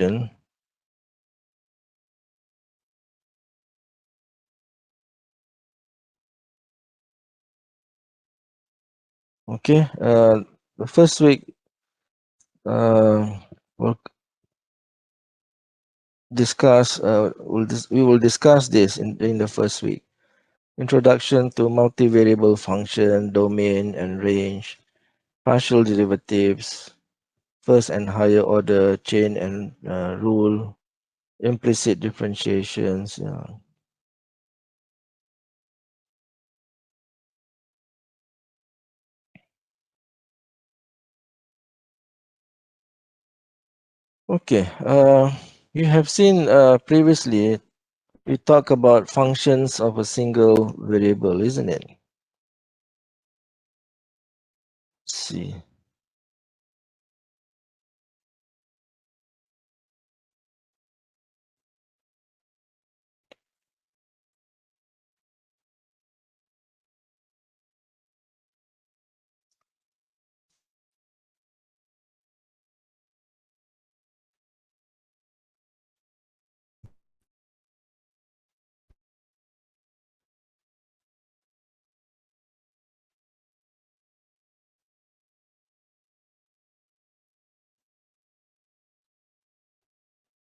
Okay, the first week we'll we will discuss this in the first week. Introduction to multivariable function, domain and range, partial derivatives, first and higher order chain and rule, implicit differentiations. Yeah. Okay, you have seen previously we talk about functions of a single variable, isn't it? Let's see.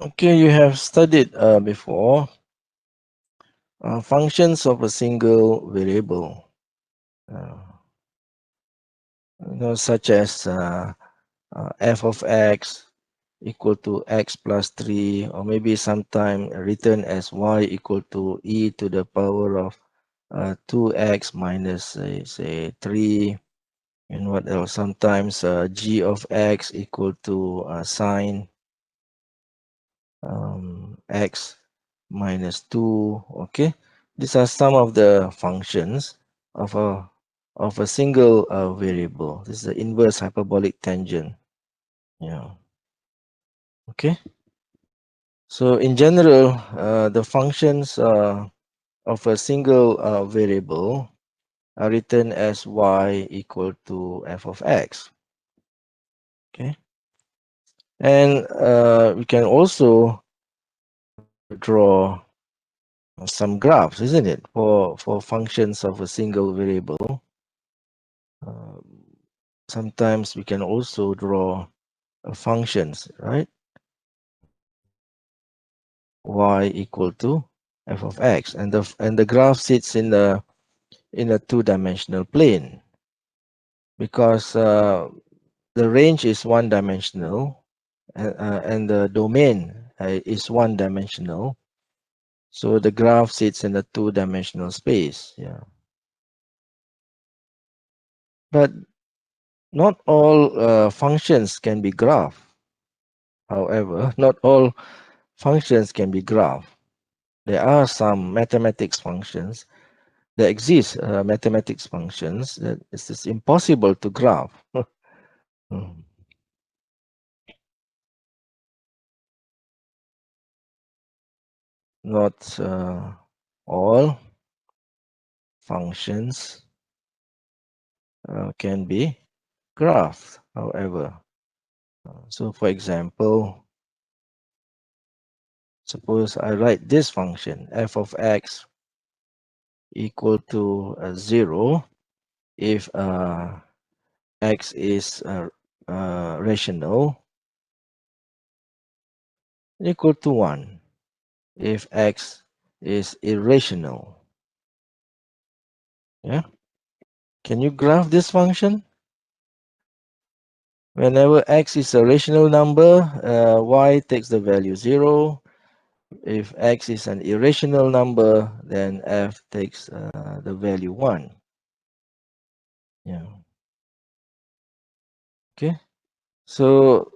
Okay, you have studied before functions of a single variable, uh, such as f of x equal to x plus 3, or maybe sometime written as y equal to e to the power of 2x minus say 3. And what else? Sometimes g of x equal to sine x minus 2. Okay, these are some of the functions of a single variable. This is the inverse hyperbolic tangent. Yeah. Okay. So in general, the functions of a single variable are written as y equal to f of x. Okay. And we can also draw some graphs, isn't it, for functions of a single variable. Uh, Sometimes we can also draw functions, right? Y equal to f of x, and the graph sits in a two-dimensional plane because the range is one-dimensional and the domain is one-dimensional. So the graph sits in a two-dimensional space. Yeah, but not all functions can be graphed. However, not all functions can be graphed. There are some mathematics functions that exist, mathematics functions that it's just impossible to graph. Mm. Not all functions can be graphed, however. So, for example, suppose I write this function f of x equal to 0 if x is rational, equal to 1 if x is irrational. Yeah, can you graph this function? Whenever x is a rational number, y takes the value 0. If x is an irrational number, then f takes the value 1. Yeah. Okay. So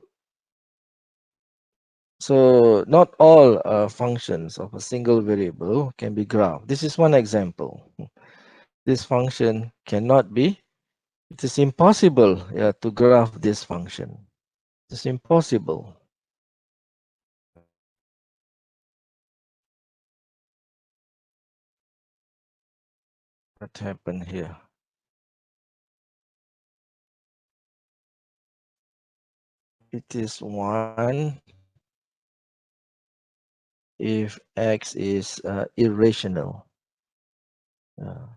not all functions of a single variable can be graphed. This is one example. This function cannot be. It is impossible to graph this function. It's impossible. What happened here? It is 1 if x is irrational. Uh,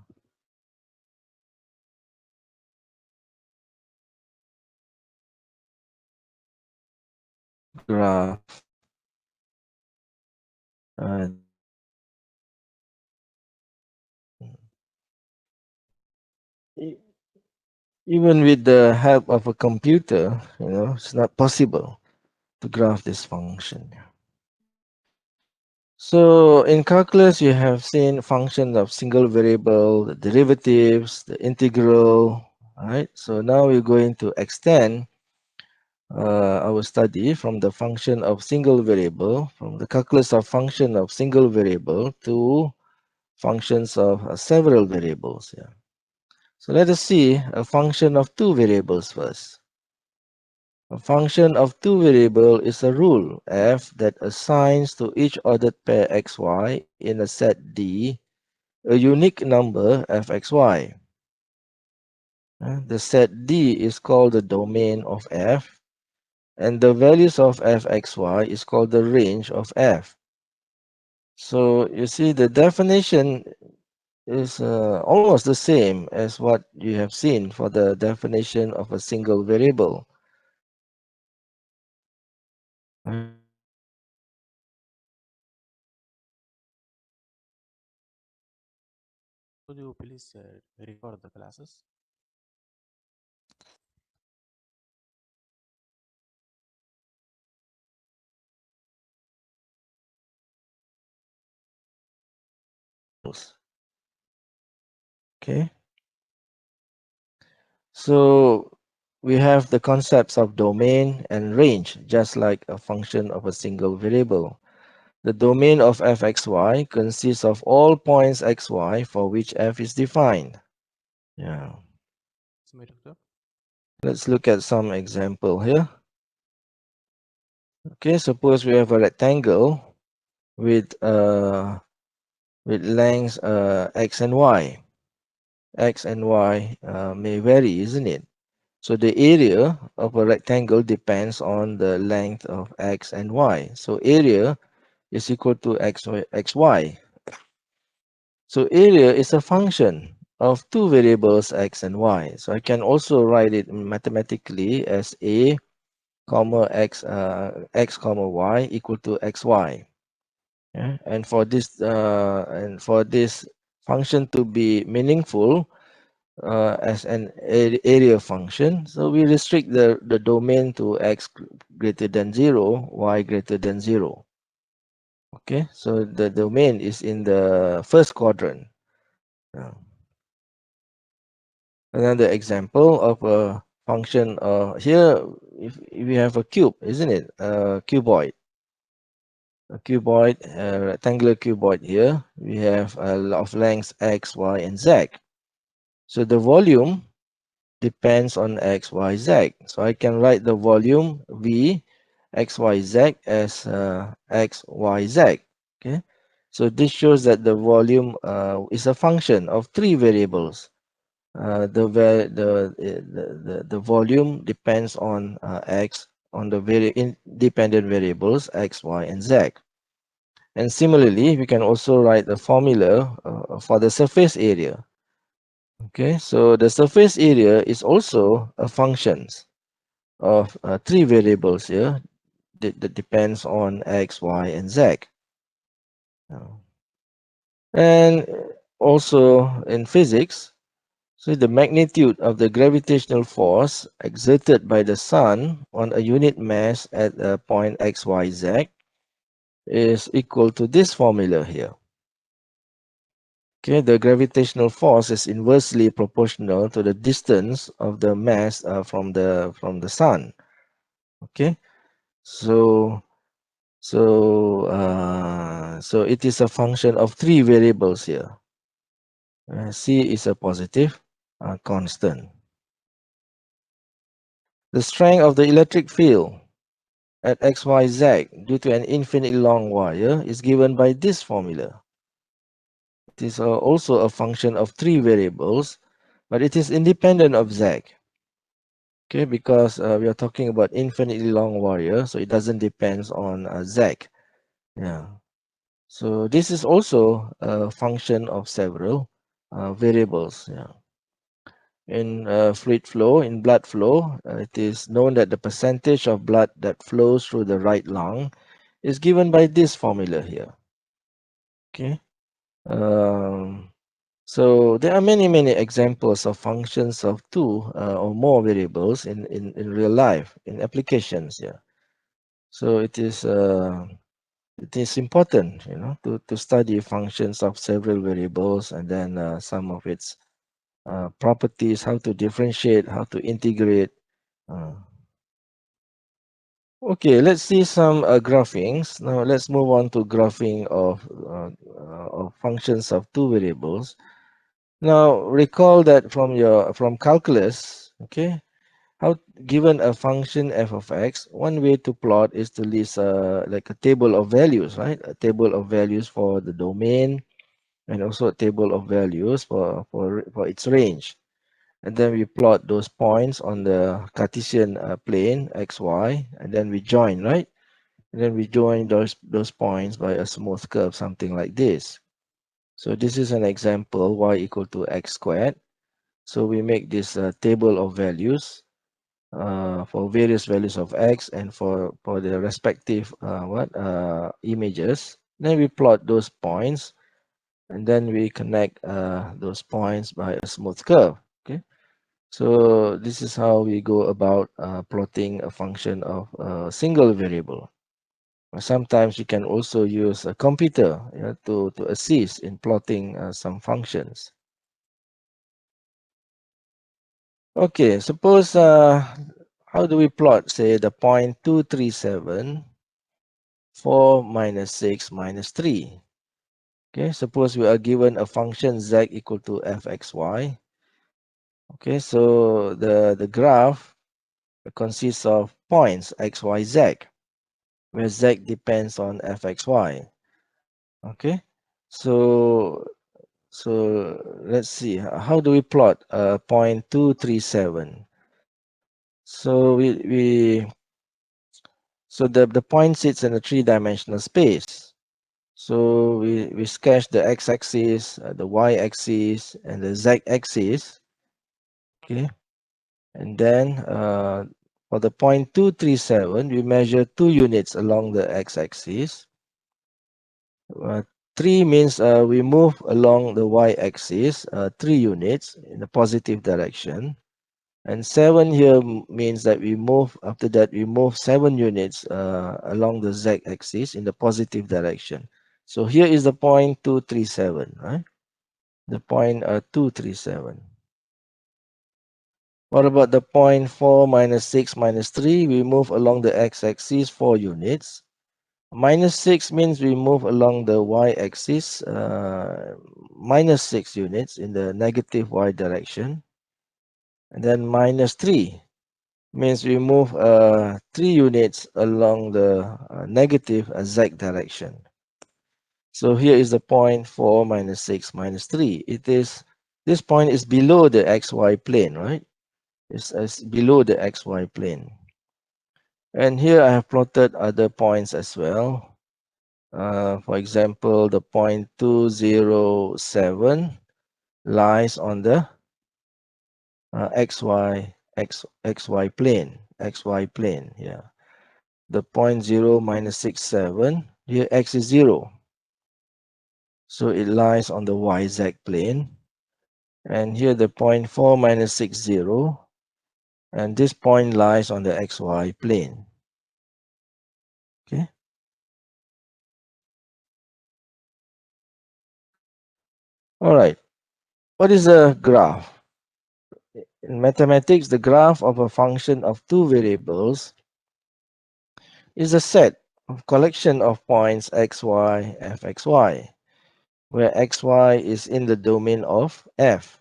Graph e- even with the help of a computer, it's not possible to graph this function. So in calculus, you have seen functions of single variable, the derivatives, the integral, right? So now we're going to extend our study from the function of single variable, from the calculus of function of single variable to functions of several variables. Yeah. So let us see a function of two variables first. A function of two variable is a rule f that assigns to each ordered pair xy in a set D a unique number fxy. The set D is called the domain of f, and the values of fxy is called the range of f. So you see the definition is almost the same as what you have seen for the definition of a single variable. Could you please record the classes? Okay, so we have the concepts of domain and range, just like a function of a single variable. The domain of fxy consists of all points xy for which f is defined. Yeah. اسمه إيه دكتور؟ Let's look at some example here. Okay, suppose we have a rectangle with lengths x and y. X and y may vary, isn't it? So the area of a rectangle depends on the length of x and y. So area is equal to xy. So area is a function of two variables x and y. So I can also write it mathematically as a comma x comma y equal to xy. Yeah? And for this function to be meaningful as an area function, so we restrict the domain to x greater than 0, y greater than 0. Okay, so the domain is in the first quadrant. Yeah. Another example of a function here, if we have a cube, isn't it? A cuboid. A cuboid, a rectangular cuboid here. We have a lot of lengths x, y, and z. So the volume depends on x, y, z. So I can write the volume v x, y, z as x, y, z. Okay. So this shows that the volume is a function of three variables. The volume depends on x, on the very independent variables x, y, and z. And similarly, we can also write the formula for the surface area. Okay, so the surface area is also a function of three variables here that depends on x, y, and z. And also in physics, so the magnitude of the gravitational force exerted by the sun on a unit mass at a point x, y, z is equal to this formula here. Okay, the gravitational force is inversely proportional to the distance of the mass from the sun. Okay, so so it is a function of three variables here. C is a positive constant. The strength of the electric field at xyz due to an infinitely long wire is given by this formula. It is also a function of three variables, but it is independent of z. Okay, because we are talking about infinitely long wire, so it doesn't depend on z. Yeah. So this is also a function of several variables. Yeah. In fluid flow, in blood flow, it is known that the percentage of blood that flows through the right lung is given by this formula here. Okay. Um, so there are many examples of functions of two or more variables in real life, in applications. Yeah. So it is important, to study functions of several variables and then some of its properties, how to differentiate, how to integrate. Uh, okay, let's see some graphings. Now let's move on to graphing of functions of two variables. Now recall that from calculus, okay, how given a function f of x, one way to plot is to list like a table of values, right? A table of values for the domain and also a table of values for its range. And then we plot those points on the Cartesian plane xy, and then we join, right? And then we join those points by a smooth curve, something like this. So this is an example, y equal to x squared. So we make this table of values for various values of x and for the respective images. Then we plot those points, and then we connect those points by a smooth curve. Okay. So this is how we go about plotting a function of a single variable. Sometimes you can also use a computer, to assist in plotting some functions. Okay, suppose how do we plot, say, the point 237, 4 minus 6 minus 3. Okay, suppose we are given a function z equal to fxy. Okay, so the graph consists of points x, y, z, where z depends on fxy. Okay, so let's see, how do we plot point 237? So the point sits in a three-dimensional space. So we sketch the x-axis, the y-axis, and the z-axis. Okay, and then for the point 237, we measure 2 units along the x-axis. Uh, 3 means we move along the y-axis 3 units in the positive direction. And 7 here means that we move, after that, we move 7 units along the z-axis in the positive direction. So here is the point 237, right? The point 237. What about the point 4 minus 6 minus 3? We move along the x-axis 4 units. Minus 6 means we move along the y-axis minus 6 units in the negative y direction. And then minus 3 means we move 3 units along the negative z direction. So here is the point 4 minus 6 minus 3. This point is below the xy plane, right? It's below the xy plane. And here I have plotted other points as well. For example, the point 207 lies on the xy plane. Yeah. The point 0 minus 67, here x is 0. So it lies on the yz plane. And here the point 4 minus 60, and this point lies on the xy plane. Okay. All right. What is a graph? In mathematics, the graph of a function of two variables is a set of collection of points xy, fxy, where xy is in the domain of f.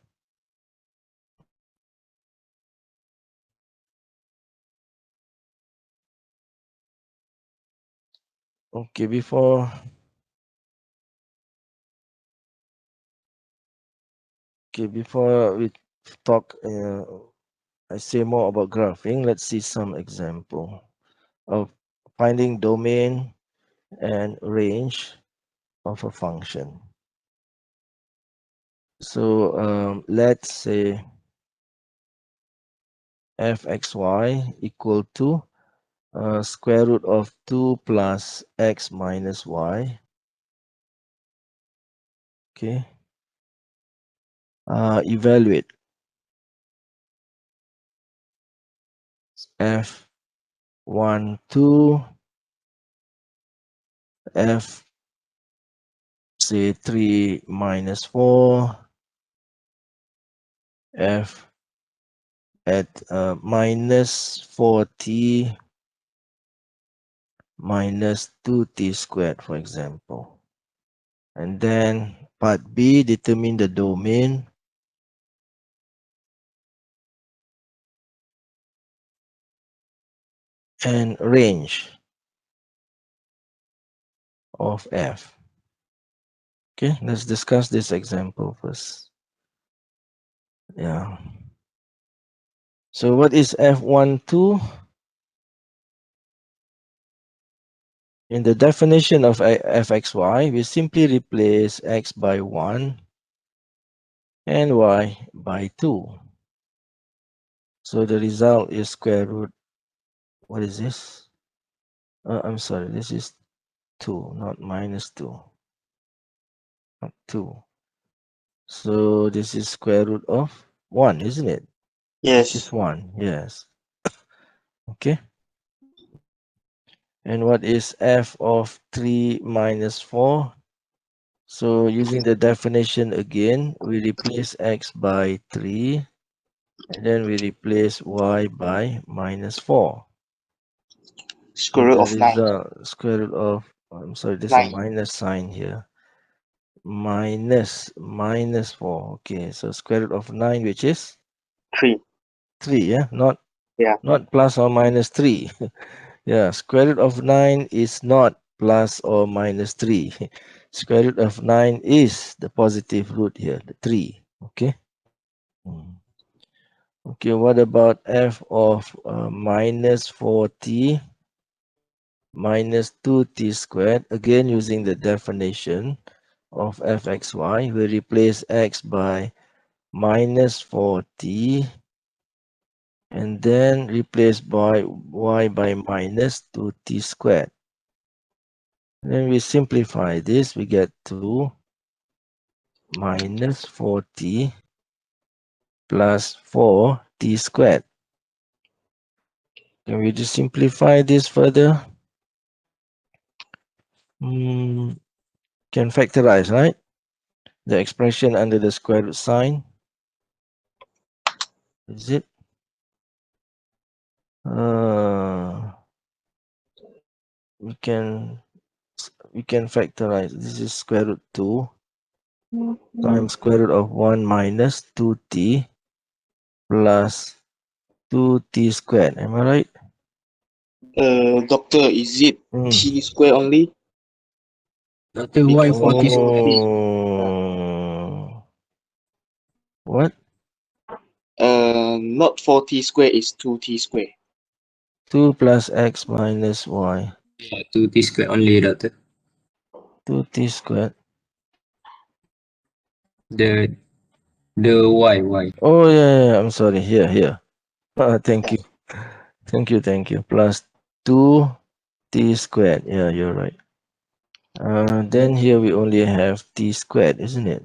Okay, before we talk, I say more about graphing. Let's see some example of finding domain and range of a function. So let's say fxy equal to square root of 2 plus x minus y. Okay. Evaluate f1 2 f say 3 minus 4 f at minus 4t minus 2t squared, for example. And then part B, determine the domain and range of f. Okay, let's discuss this example first. Yeah. So what is f12? In the definition of fxy, we simply replace x by 1 and y by 2. So the result is square root, what is this? I'm sorry, this is 2, not minus 2. Not 2. So this is square root of 1, isn't it? This is Yes. 1, yes. Okay. And what is f of 3 minus 4? So using the definition again, we replace x by 3 and then we replace y by minus 4. So Square root the of 9. result, square root of, I'm sorry, there's a 9. minus sign here. Minus 4. Okay, so square root of 9, which is 3. 3, yeah? Yeah. Not plus or minus 3. Yeah, square root of 9 is not plus or minus 3. Square root of 9 is the positive root here, the 3. Okay. Hmm. Okay, what about f of minus 4t minus 2t squared? Again, using the definition of fxy, we replace x by minus 4t and then replace by y by minus 2t squared. Then we simplify this, we get 2 minus 4t plus 4t squared. Can we just simplify this further? Can factorize, right? The expression under the square root sign. Is it? Uh, we can we can factorize. This is square root 2 times square root of 1 minus 2t plus 2t squared. Am I right? Doctor, is it Mm. t square only? Doctor, why Because 40 square? 40. Oh, what? Not 40 square is 2t square. 2 plus x minus y. Yeah, 2t square only, doctor. 2t squared. The the y. Oh, yeah. I'm sorry. Here. Thank Yeah. you. Thank you. Plus 2t squared. Yeah, you're right. Then here we only have t squared, isn't it?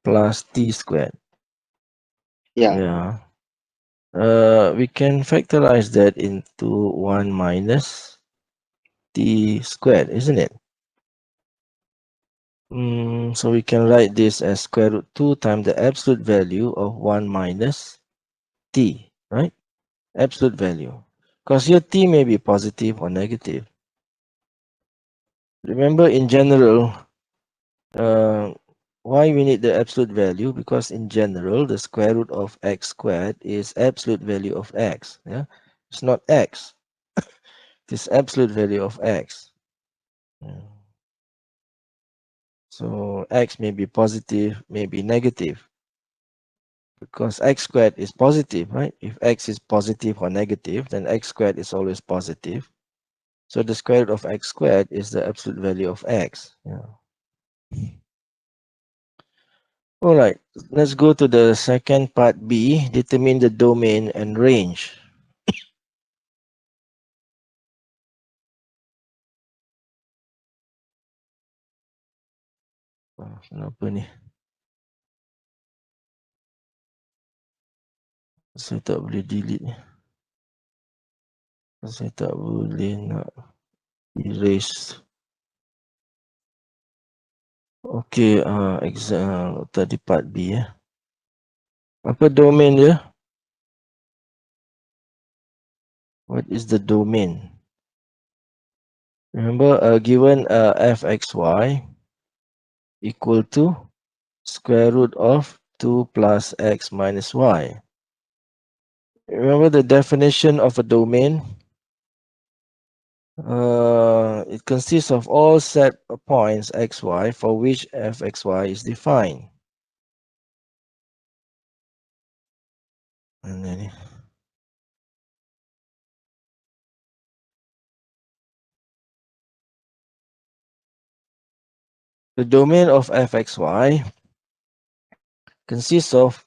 Plus t squared. Yeah. Yeah. We can factorize that into 1 minus t squared, isn't it? So we can write this as square root 2 times the absolute value of 1 minus t, right? Absolute value. Because here t may be positive or negative. Remember, in general, uh, why we need the absolute value? Because in general, the square root of x squared is absolute value of x. Yeah, it's not x. It is absolute value of x. Yeah. So x may be positive, may be negative. Because x squared is positive, right? If x is positive or negative, then x squared is always positive. So the square root of x squared is the absolute value of x. Yeah. All right, let's go to the second part B. Determine the domain and range. Kenapa ni? Saya tak boleh delete ni. Saya tak boleh nak erase. Okay, tadi part B ya. Apa domain dia? What is the domain? Remember, given fxy equal to square root of 2 plus x minus y. Remember the definition of a domain? It consists of all set of points xy for which fxy is defined. And then the domain of fxy consists of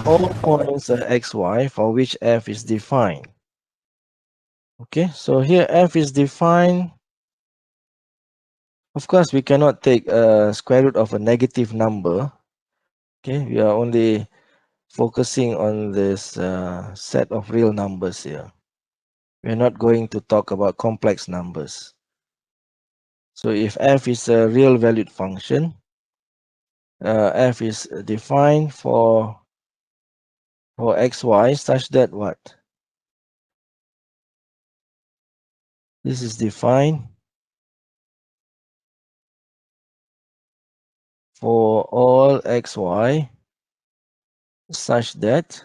all points xy for which f is defined. Okay, so here f is defined. Of course, we cannot take a square root of a negative number. Okay, we are only focusing on this set of real numbers here. We're not going to talk about complex numbers. So if f is a real valued function, f is defined for xy such that what? This is defined for all xy such that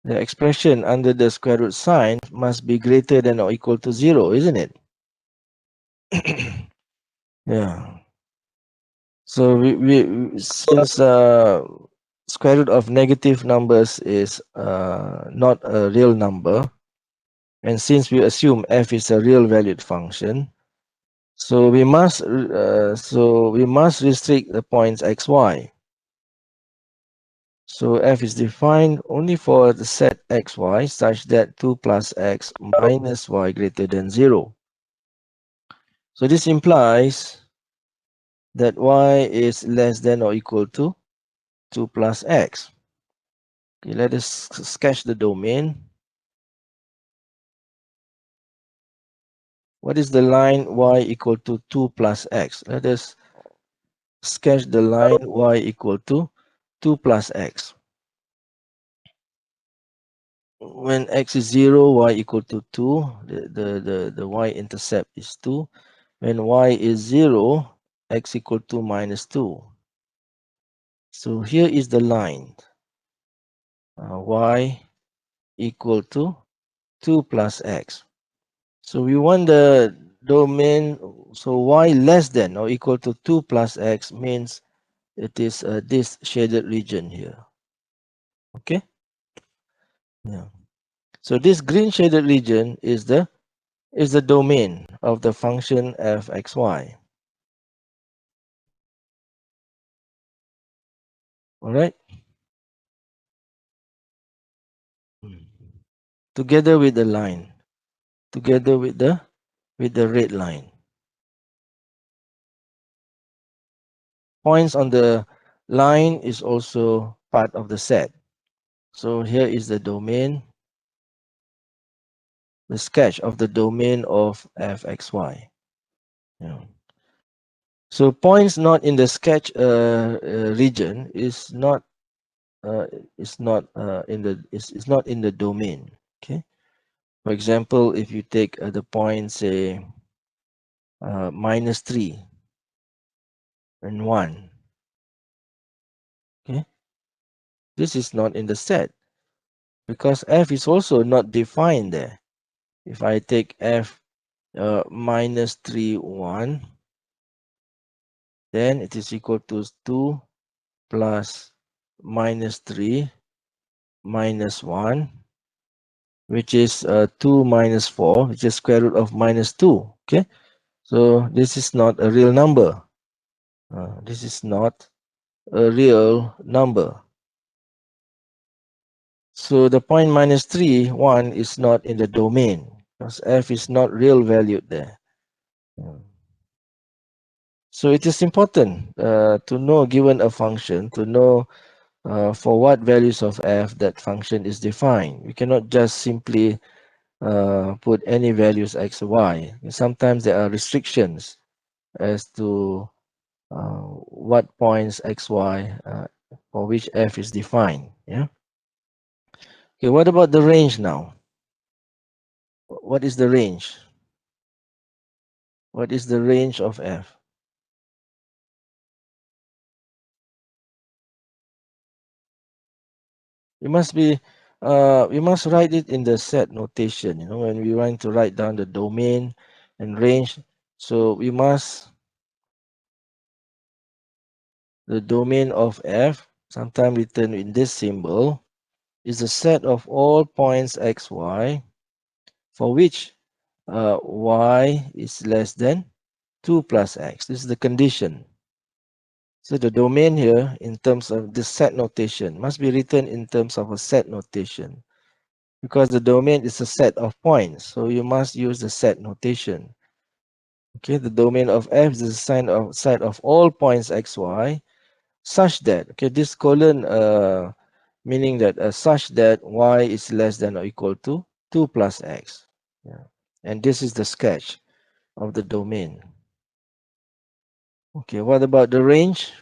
the expression under the square root sign must be greater than or equal to 0, isn't it? Yeah. So since square root of negative numbers is not a real number, and since we assume f is a real valued function, so we must restrict the points xy. So f is defined only for the set xy such that 2 plus x minus y greater than 0. So this implies that y is less than or equal to 2 plus x. Okay, let us sketch the domain. What is the line y equal to 2 plus x? Let us sketch the line y equal to 2 plus x. When x is 0, y equal to 2. The y-intercept is 2. When y is 0, x equal to minus 2. So here is the line. Y equal to 2 plus x. So we want the domain, so y less than or equal to 2 plus x means it is this shaded region here. Okay? Yeah. So this green shaded region is the domain of the function fxy. All right? Together with the line, together with the red line. Points on the line is also part of the set. So here is the domain, the sketch of the domain of fxy. Yeah. So points not in the sketch region is not not in the domain. Okay. For example, if you take the point say -3 and 1. Okay. This is not in the set because f is also not defined there. If I take f -3 1, then it is equal to 2 plus -3 minus 1, which is 2 minus 4, which is square root of -2. Okay, So this is not a real number. This is not a real number. So the point minus 3, 1 is not in the domain because f is not real valued there. So it is important to know, given a function, to know for what values of f that function is defined. We cannot just simply put any values x, y. Sometimes there are restrictions as to what points x, y for which f is defined. Yeah. Okay. What about the range now? What is the range? What is the range of f? You must be we must write it in the set notation, when we want to write down the domain and range. So we must, the domain of f, sometimes written in this symbol, is the set of all points x, y for which y is less than 2 plus x. This is the condition. So the domain here, in terms of the set notation, must be written in terms of a set notation, because the domain is a set of points. So you must use the set notation. Okay, the domain of f is the set of all points x, y, such that, okay, this colon meaning that such that y is less than or equal to 2 plus x. Yeah. And this is the sketch of the domain. Okay, what about the range?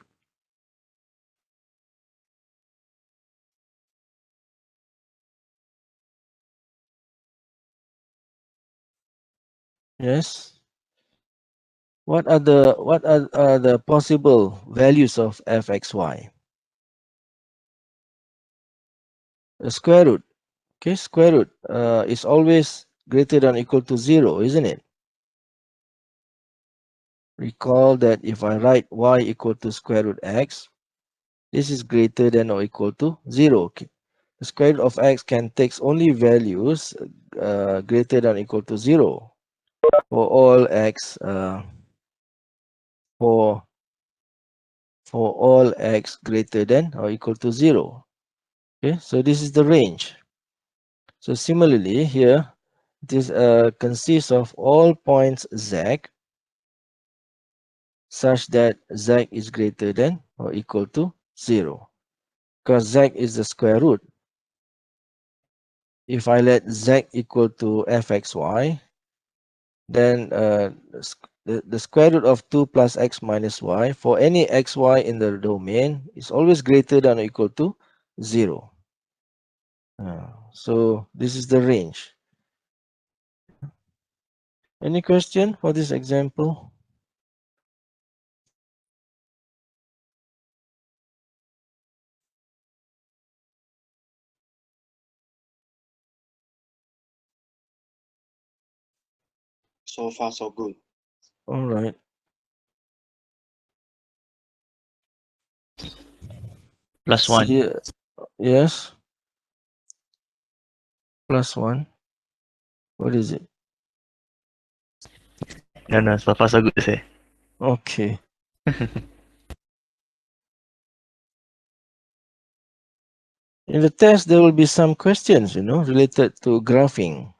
Yes. What are the possible values of fxy? The square root. Okay, square root is always greater than or equal to 0, isn't it? Recall that if I write y equal to square root x, this is greater than or equal to 0. Okay. The square root of x can take only values greater than or equal to 0 for all x for all x greater than or equal to 0. Okay, so this is the range. So similarly here, this consists of all points z such that z is greater than or equal to 0, because z is the square root. If I let z equal to fxy, then the square root of 2 plus x minus y for any xy in the domain is always greater than or equal to 0. So this is the range. Any question for this example? So far, so good. All right. Plus one. See, yes, plus 1. What is it? No, no, so far so good, sir. Okay. In the test, there will be some questions, related to graphing.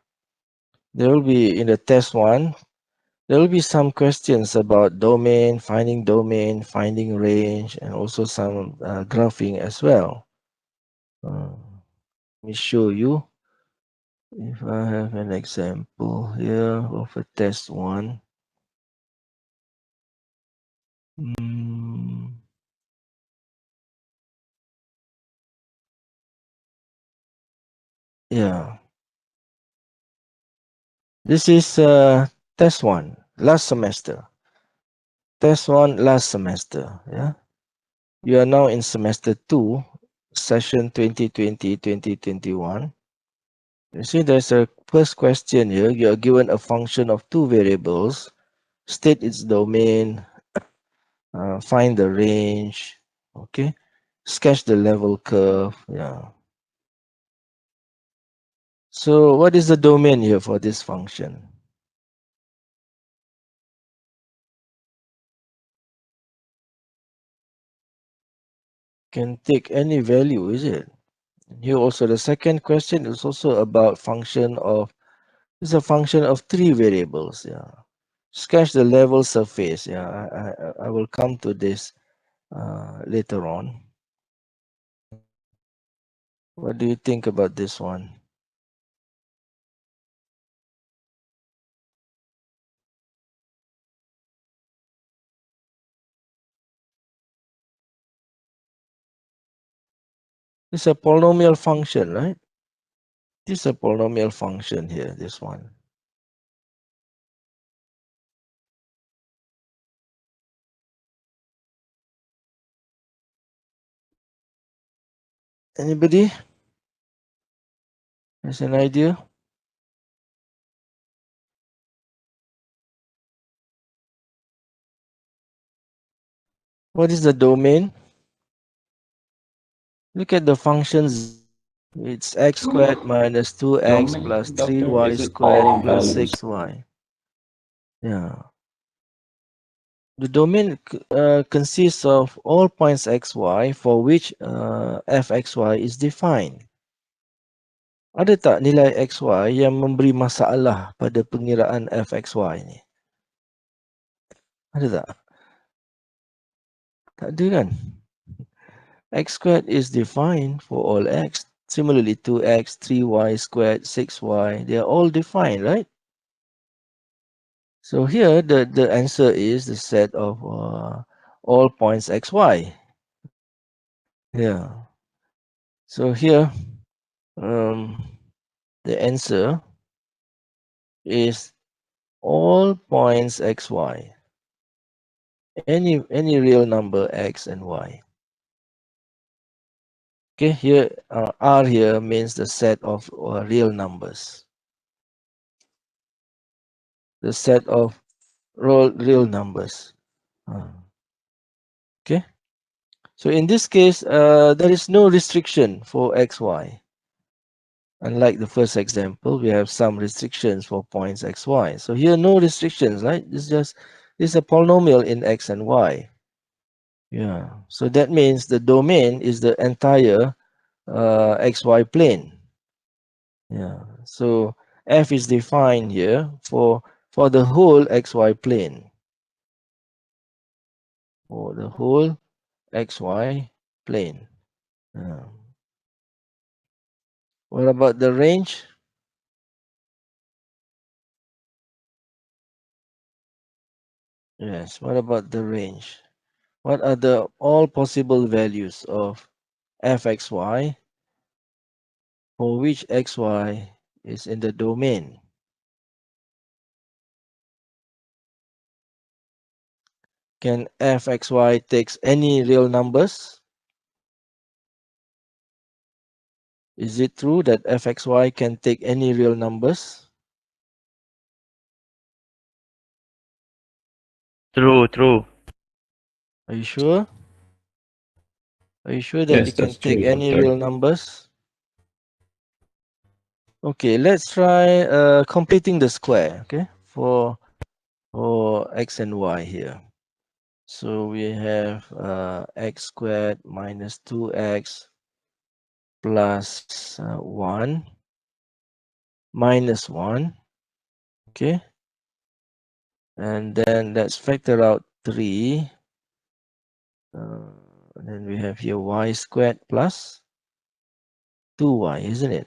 There will be, in the test 1, there will be some questions about domain, finding range, and also some graphing as well. Let me show you. If I have an example here of a test 1. Mm, yeah. This is test 1 last semester. Test 1 last semester. Yeah. You are now in semester 2, session 2020-2021. You see, there's a first question here. You are given a function of two variables, state its domain, find the range, okay, sketch the level curve. Yeah. So what is the domain here for this function? can take any value, is it? Here also the second question is also about function of, it's a function of three variables. Yeah. Sketch the level surface. Yeah, I will come to this later on. What do you think about this one? It's a polynomial function, right? This is a polynomial function here, this one. Anybody has an idea? What is the domain? Look at the function z. It's x squared minus 2x Domain, plus doctor, 3y is it squared all plus values? 6y. Yeah. The domain consists of all points xy for which fxy is defined. Ada tak nilai xy yang memberi masalah pada pengiraan fxy ni? Ada tak? Tak ada kan? X squared is defined for all x. Similarly, 2x, 3y squared, 6y, they are all defined, right? So here, the answer is the set of all points xy. Yeah. So here, the answer is all points xy. Any real number x and y. Okay, here R here means the set of real numbers. The set of real numbers. Okay. So in this case, there is no restriction for xy. Unlike the first example, we have some restrictions for points xy. So here, no restrictions, right? This is a polynomial in x and y. Yeah. So that means the domain is the entire xy plane. Yeah. So f is defined here for the whole xy plane. For the whole xy plane. Yeah. What about the range? Yes. What about the range? What are the all possible values of fxy for which xy is in the domain? Can fxy takes any real numbers? Is it true that fxy can take any real numbers? True, true. Are you sure? Are you sure that Yes, it can that's take true, any doctor. real numbers? Okay, let's try completing the square, okay, for x and y here. So we have x squared minus 2x plus 1 minus 1, okay, and then let's factor out 3, and then we have here y squared plus 2y, isn't it?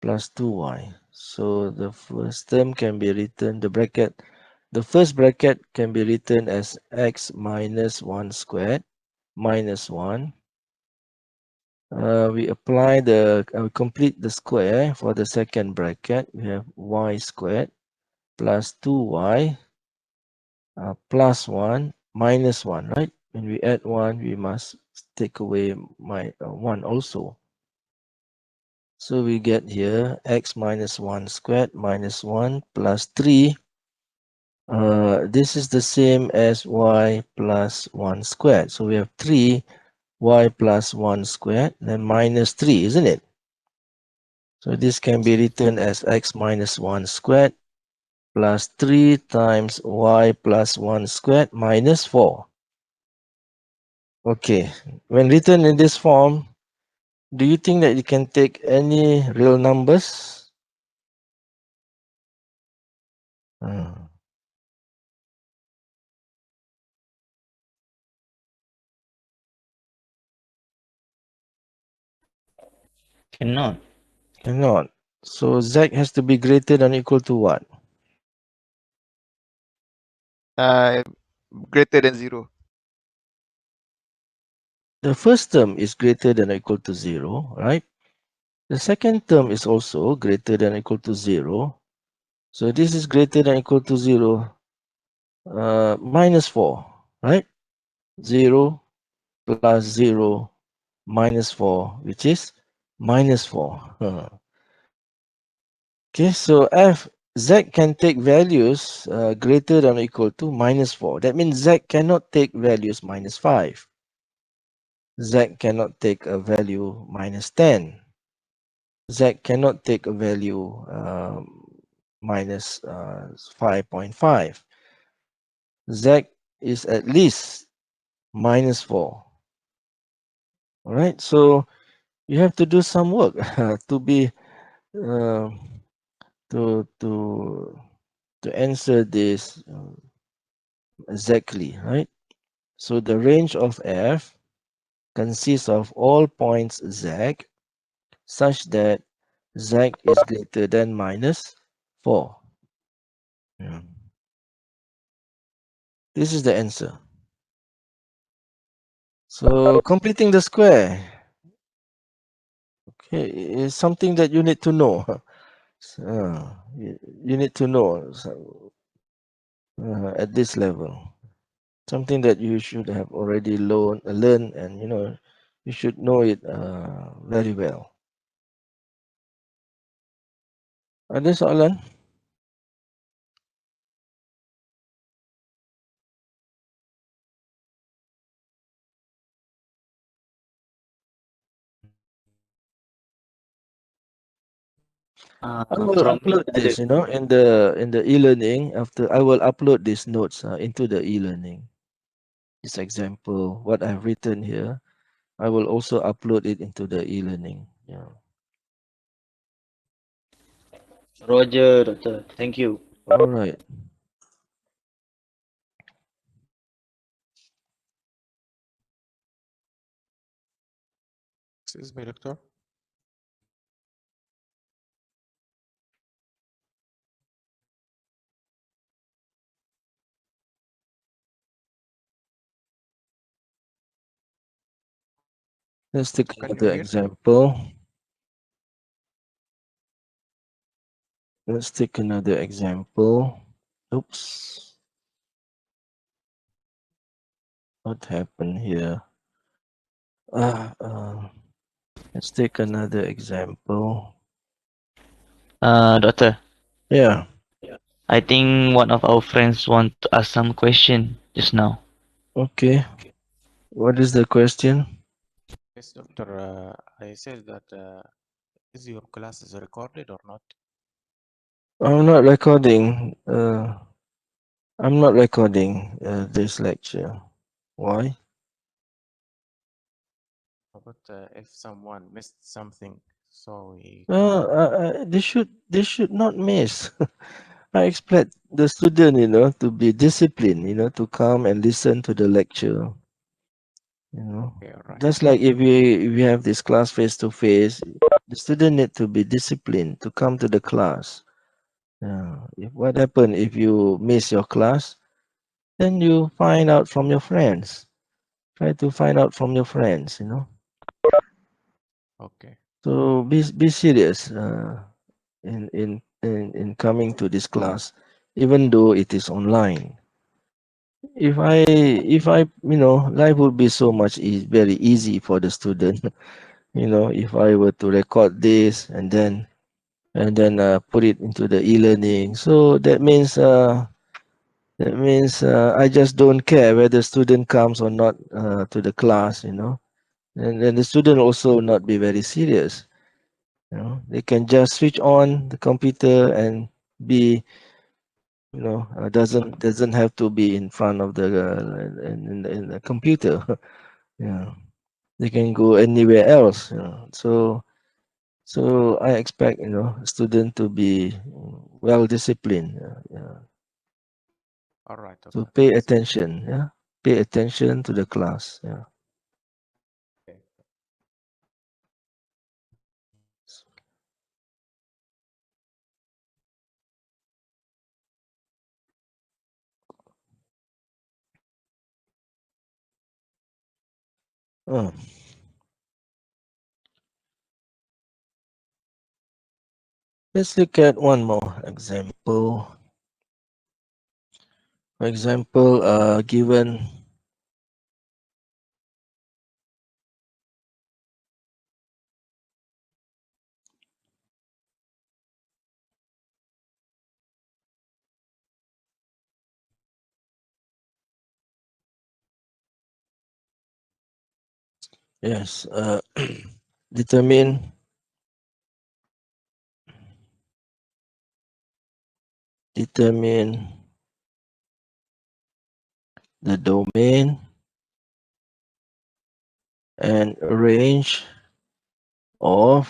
Plus 2y. So the first term can be written, the first bracket can be written as x minus 1 squared minus 1. We apply complete the square for the second bracket. We have y squared plus 2y plus 1 minus 1, right? When we add 1, we must take away 1 also. So we get here x minus 1 squared minus 1 plus 3. This is the same as y plus 1 squared. So we have 3 y plus 1 squared, then minus 3, isn't it? So this can be written as x minus 1 squared plus 3 times y plus 1 squared minus 4. Okay, when written in this form, do you think that you can take any real numbers? Hmm, Cannot. cannot. So z has to be greater than or equal to what? Uh, Greater than 0. The first term is greater than or equal to 0, right? The second term is also greater than or equal to 0. So this is greater than or equal to 0 minus 4, right? 0 plus 0 minus 4, which is minus 4. Okay, so z can take values greater than or equal to minus 4. That means z cannot take values minus 5. Z cannot take a value minus 10. Z cannot take a value minus 5.5. Z is at least minus 4. All right, so you have to do some work to be uh, to answer this exactly, right? So the range of f consists of all points z such that z is greater than minus 4. Yeah. This is the answer. So completing the square, okay, is something that you need to know. You need to know at this level. Something that you should have already learned, and you should know it very well. Ada soalan? I will From me, upload ada. this, in the e-learning. After I will upload these notes into the e-learning. This example, what I've written here, I will also upload it into the e-learning. Yeah. Roger, Doctor. Thank you. All right. Excuse me, doctor. Let's take Can you another hear? example. Let's take another example. Oops. What happened here? Ah, let's take another example. Doctor, Yeah. I think one of our friends want to ask some question just now. Okay. What is the question? Yes, doctor. I said that is your class is recorded or not? I'm not recording. I'm not recording this lecture. Why? But if someone missed something, so he Uh, can. they should not miss. I expect the student, to be disciplined, to come and listen to the lecture. You know, Okay, all right. just like if we have this class face to face, the student need to be disciplined to come to the class. If what happen if you miss your class, then you find out from your friends. Try to find out from your friends. Okay. So be serious in coming to this class, even though it is online. If I life would be so much very easy for the student. If I were to record this and then put it into the e-learning. So that means I just don't care whether student comes or not to the class. And then the student also not be very serious. They can just switch on the computer and be, doesn't have to be in front of the in the computer. Yeah, they can go anywhere else. So I expect a student to be well disciplined. Yeah. All right. So Okay. pay attention. Yeah, pay attention to the class. Yeah. Okay. Oh. Let's look at one more example. For example, given yes, determine the domain and range of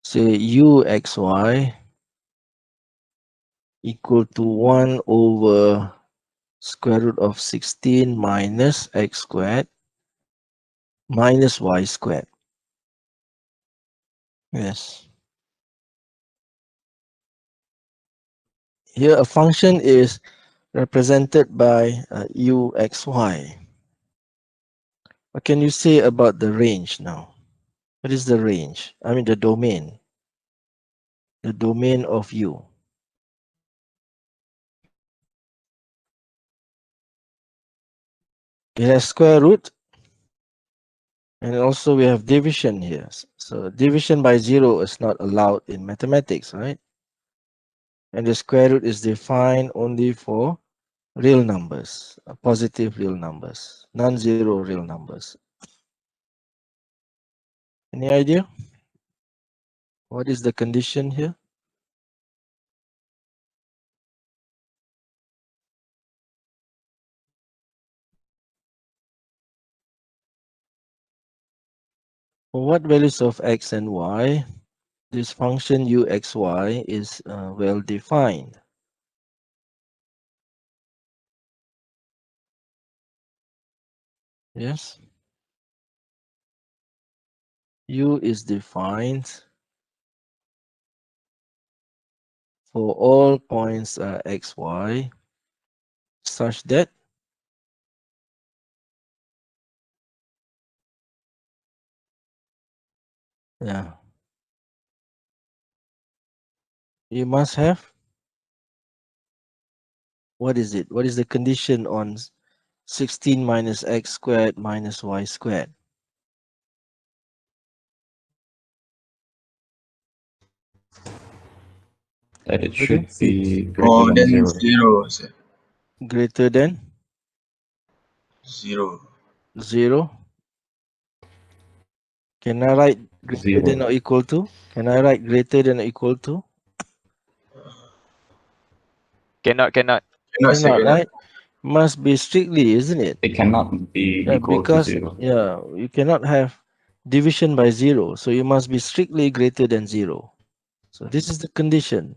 say uxy equal to 1 over square root of 16 minus x squared minus y squared. Yes. Here a function is represented by uxy. What can you say about the range now? What is the range? I mean the domain. The domain of u. It has square root and also we have division here. So division by 0 is not allowed in mathematics, right? And the square root is defined only for real numbers, positive real numbers, non-zero real numbers. Any idea? What is the condition here? For what values of x and y, this function uxy is well defined. Yes? U is defined for all points x, y such that yeah, you must have what is it? What is the condition on 16 minus x squared minus y squared? That it Okay. should be greater More than than 0. 0, sir. Greater than 0. 0. Can I write greater than 0. or equal to? Can I write greater than or equal to? Cannot. Cannot, sir, Cannot, cannot. right? Must be strictly, isn't it? It cannot be Yeah, equal to because 0. you cannot have division by 0, so you must be strictly greater than 0. So this is the condition.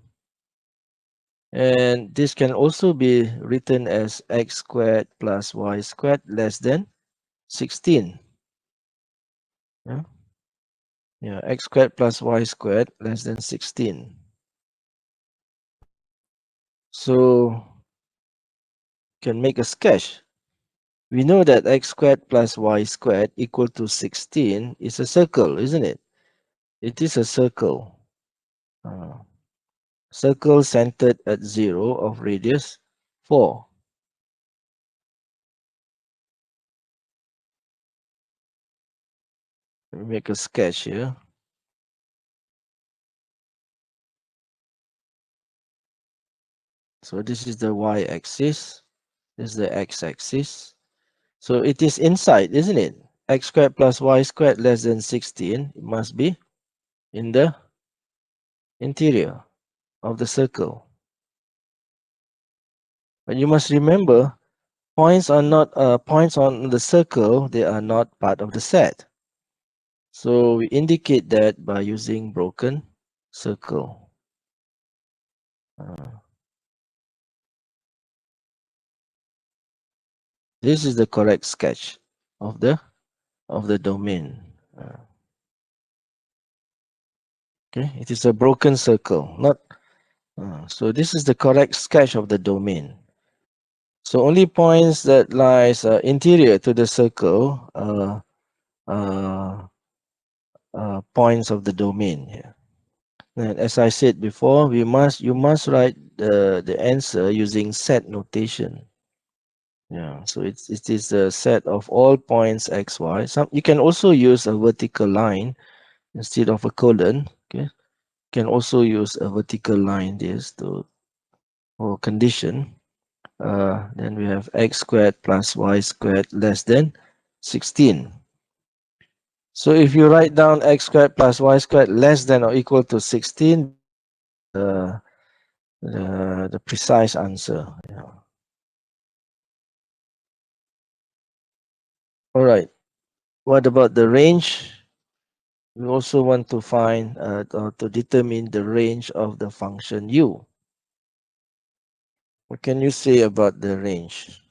And this can also be written as x squared plus y squared less than 16. Yeah, yeah, x squared plus y squared less than 16. So can make a sketch. We know that x squared plus y squared equal to 16 is a circle, isn't it? It is a circle. Circle centered at 0 of radius 4. Let me make a sketch here. So this is the y-axis. This is the x-axis. So it is inside, isn't it? X squared plus y squared less than 16. It must be in the interior of the circle. But you must remember Points are not points on the circle. They are not part of the set. So we indicate that by using broken circle. This is the correct sketch of the domain. Okay, it is a broken circle, not. So this is the correct sketch of the domain. So only points that lies interior to the circle points of the domain here. And as I said before, you must write the answer using set notation. Yeah, so it is a set of all points x, y. You can also use a vertical line instead of a colon. Okay, you can also use a vertical line this to for condition. Then we have x squared plus y squared less than 16. So if you write down x squared plus y squared less than or equal to 16, the precise answer. Yeah. All right. What about the range? We also want to find or to determine the range of the function u. What can you say about the range?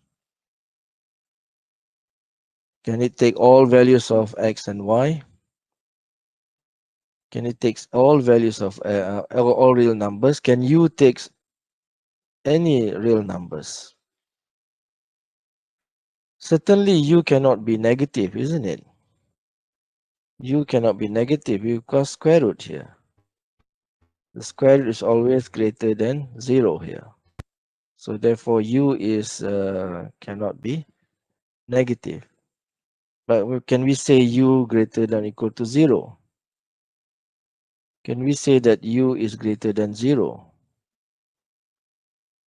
Can it take all values of x and y? Can it take all values of all real numbers? Can u take any real numbers? Certainly u cannot be negative, isn't it? U cannot be negative because square root here. The square root is always greater than 0 here. So therefore u is cannot be negative. But can we say u greater than or equal to 0? Can we say that u is greater than 0?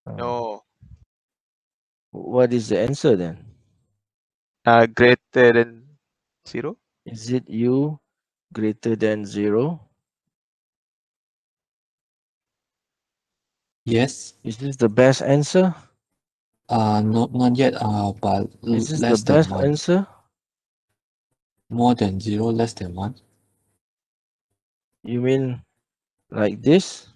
No. What is the answer then? Greater than 0? Is it u greater than 0? Yes. Is this the best answer? Not yet. But Is this the less than best 1. answer? More than 0, less than 1. You mean like this?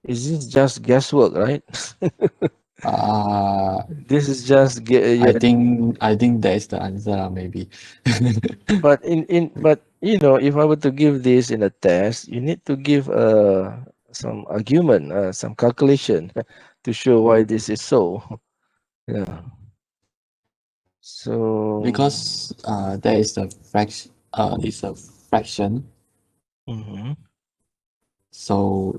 Is this just guesswork, right? Uh, This is just I think that is the answer, maybe. but but you know, if I were to give this in a test, you need to give some argument, some calculation to show why this is so. Yeah. So Because there is a fraction. It's a fraction. mhm. So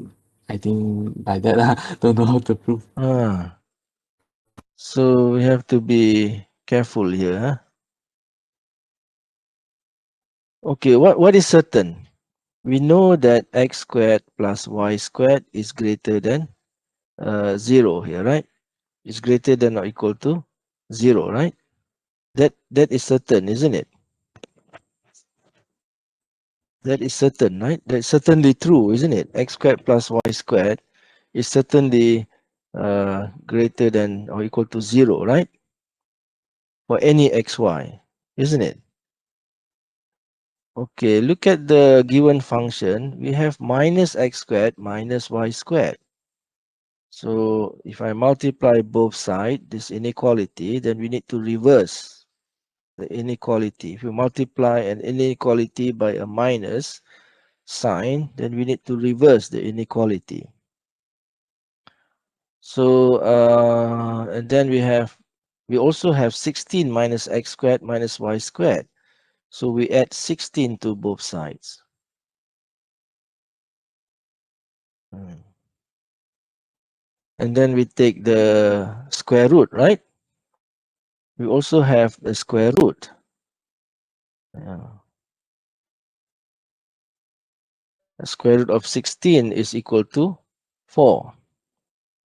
I think by that, I don't know how to prove. So we have to be careful here. Huh? Okay, what is certain? We know that x squared plus y squared is greater than 0 here, right? It's greater than or equal to 0, right? That is certain, isn't it? That is certain, right? That's certainly true, isn't it? X squared plus y squared is certainly greater than or equal to 0, right? For any xy, isn't it? Okay, look at the given function. We have minus x squared minus y squared. So if I multiply both sides, this inequality, then we need to reverse the inequality. If you multiply an inequality by a minus sign, then we need to reverse the inequality. So and then we also have 16 minus x squared minus y squared. So we add 16 to both sides. And then we take the square root, right? We also have the square root. Yeah. The square root of 16 is equal to 4.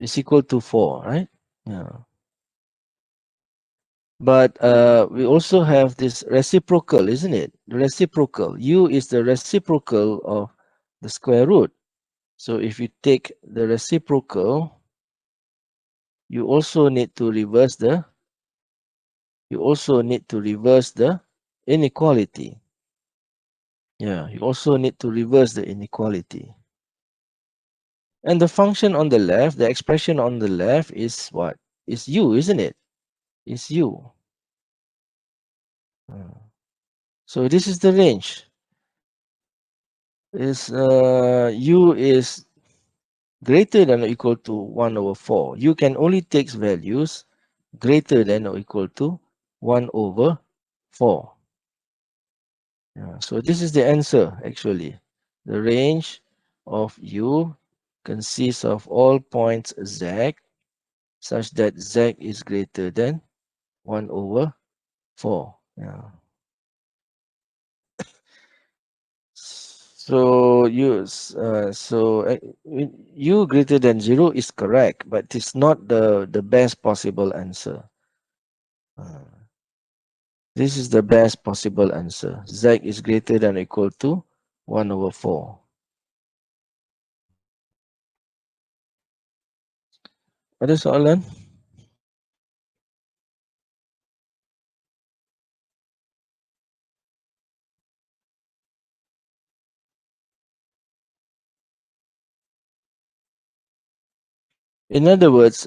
Is equal to 4, right? Yeah. But we also have this reciprocal, isn't it? The reciprocal. U is the reciprocal of the square root. So if you take the reciprocal you also need to reverse the inequality. Yeah, you also need to reverse the inequality. And the function on the left, the expression on the left is what? Is u, isn't it? Is u. So this is the range. Is u is greater than or equal to 1 over 4. You can only take values greater than or equal to 1 over 4. Yeah, so this is the answer actually. The range of u consists of all points z such that z is greater than 1 over 4. Yeah. So u greater than 0 is correct, but it's not the best possible answer. Uh, this is the best possible answer. Z is greater than or equal to 1 over 4. Ada soalan? In other words,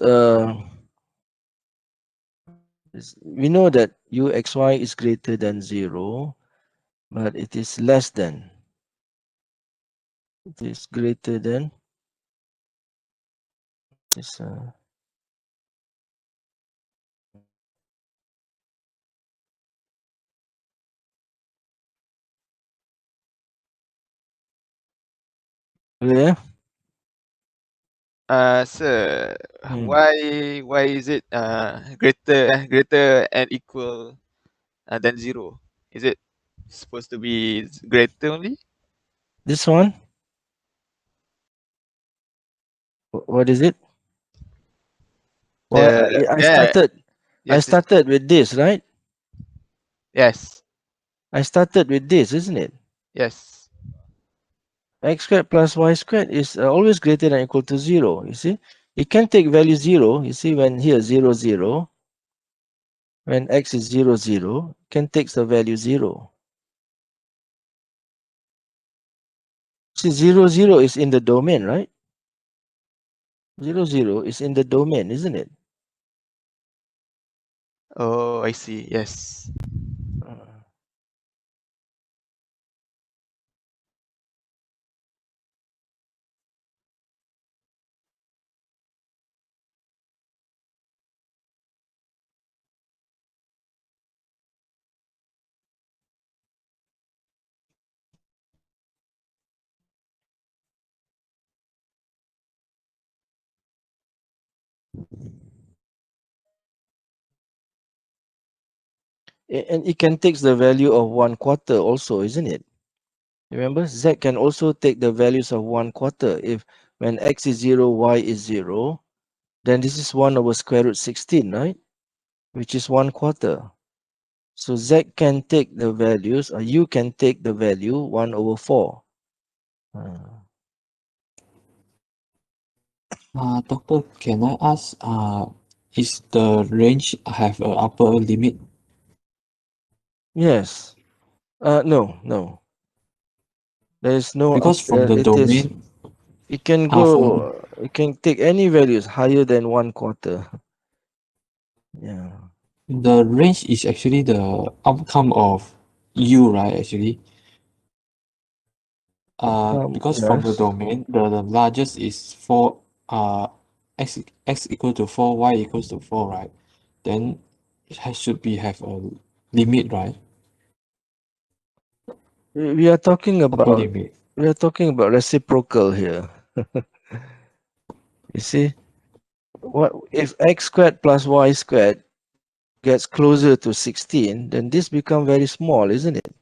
we know that uxy is greater than 0, but it is less than. It is greater than. This, yeah. Sir, Hmm. why is it greater and equal than 0? Is it supposed to be greater only? This one, what is it? Well, The I yeah, started. I yes, started with this, right? yes, I started with this, isn't it? yes. X squared plus y squared is always greater than or equal to 0. You see, it can take value 0. You see, when here 0, 0, when x is 0, 0, can take the value 0. See, 0, 0 is in the domain, right? 0, 0 is in the domain, isn't it? Oh, I see. Yes. Uh, and it can take the value of 1/4 also, isn't it? Remember, z can also take the values of 1/4. If when x is 0, y is 0, then this is 1 over square root 16, right? Which is 1/4. So z can take the values, or you can take the value 1 over 4. Doctor, can I ask, is the range have a upper limit? Yes. No, no. There is no up. Because from the It is. domain, It can from go. It can take any values higher than 1/4. Yeah. the range is actually the outcome of U, right? Actually, because from the Yes. domain, the largest is 4. Uh, x equal to 4, y equals to 4, right? Then it should be have a limit, right? We are talking Upper about. limit. We are talking about reciprocal here. You see, what if x squared plus y squared gets closer to 16, then this become very small, isn't it?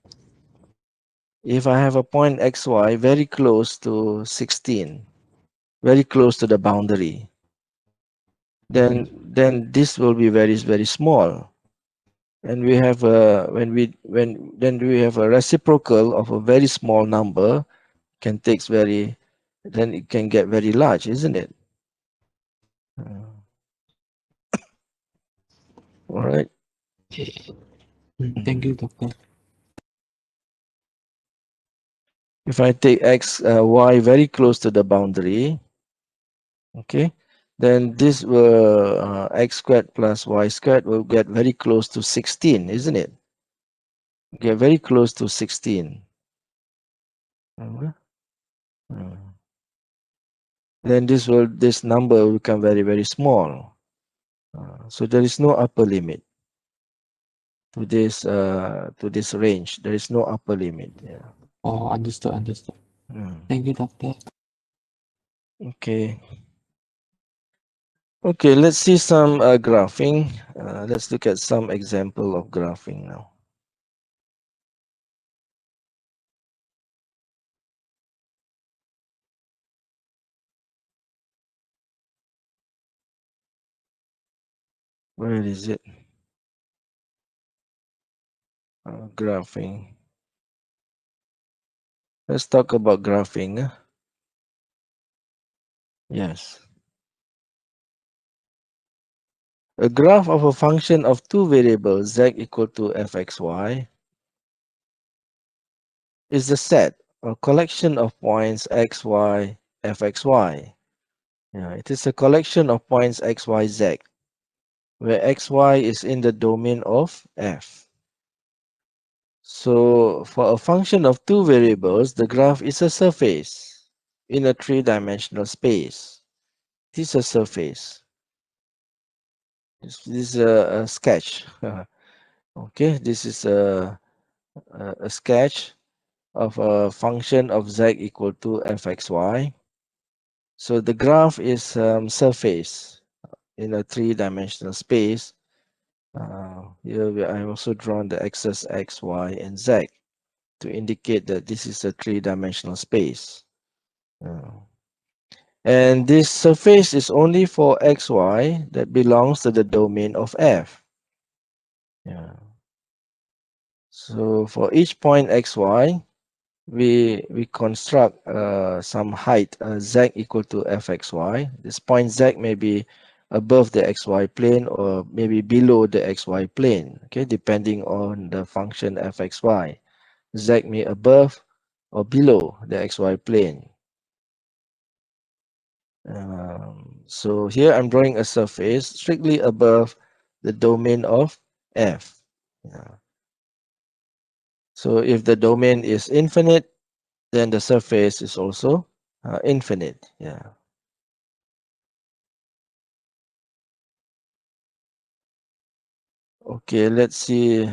If I have a point xy very close to 16, very close to the boundary, then this will be very small. And we have a when then we have a reciprocal of a very small number can takes very then it can get very large, isn't it? All right. Thank you, doctor. If I take x, y very close to the boundary, okay, then this will x squared plus y squared will get very close to 16, isn't it? Get very close to 16. Remember? Then this number will become very small. So there is no upper limit to this range. There is no upper limit. Yeah. Oh, understood. Mm. Thank you, doctor. Okay. Okay, let's see some graphing. Let's look at some example of graphing now. Where is it? Graphing. Let's talk about graphing. Yes. A graph of a function of two variables z equal to fxy is the set or collection of points xy fxy. Yeah, it is a collection of points xyz where xy is in the domain of f. So for a function of two variables, the graph is a surface in a three-dimensional space. It is a surface. This is a sketch. Okay, this is a sketch of a function of z equal to fxy. So the graph is surface in a three-dimensional space. I also drawn the axis x, y, and z to indicate that this is a three-dimensional space. And this surface is only for xy that belongs to the domain of f. Yeah. So for each point xy, we construct some height z equal to fxy. This point z may be above the xy plane or maybe below the xy plane, okay, depending on the function fxy. Z may above or below the xy plane. So here I'm drawing a surface strictly above the domain of f. Yeah. So if the domain is infinite, then the surface is also infinite. Yeah. Okay, let's see.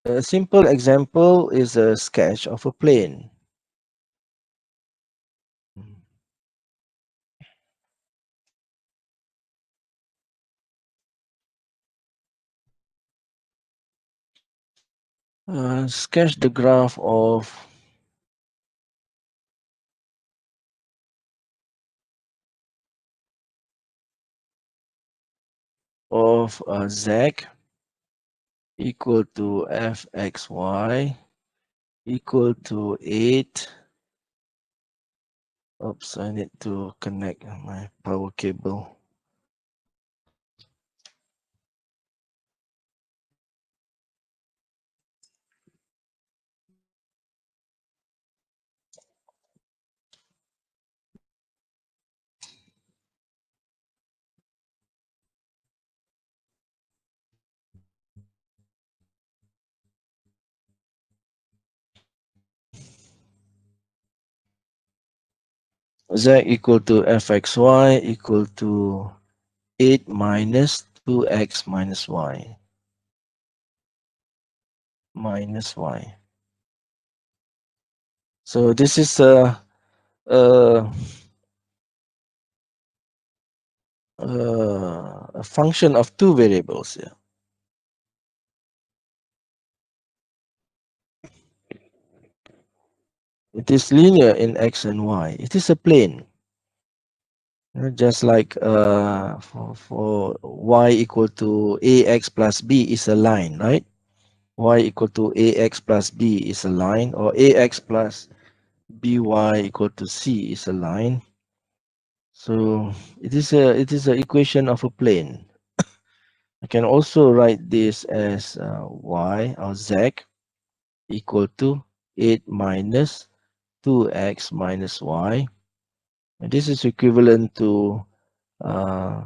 A simple example is a sketch of a plane. Sketch the graph of z equal to fxy equal to 8. Oops, I need to connect my power cable. Z equal to fxy equal to 8 minus 2x minus y. So this is a, a function of two variables here. It is linear in x and y. It is a plane. Just like for y equal to ax plus b is a line, right? Y equal to ax plus b is a line, or ax plus by equal to c is a line. So it is a equation of a plane. I can also write this as y or z equal to 8 minus 2x minus y. And this is equivalent to uh,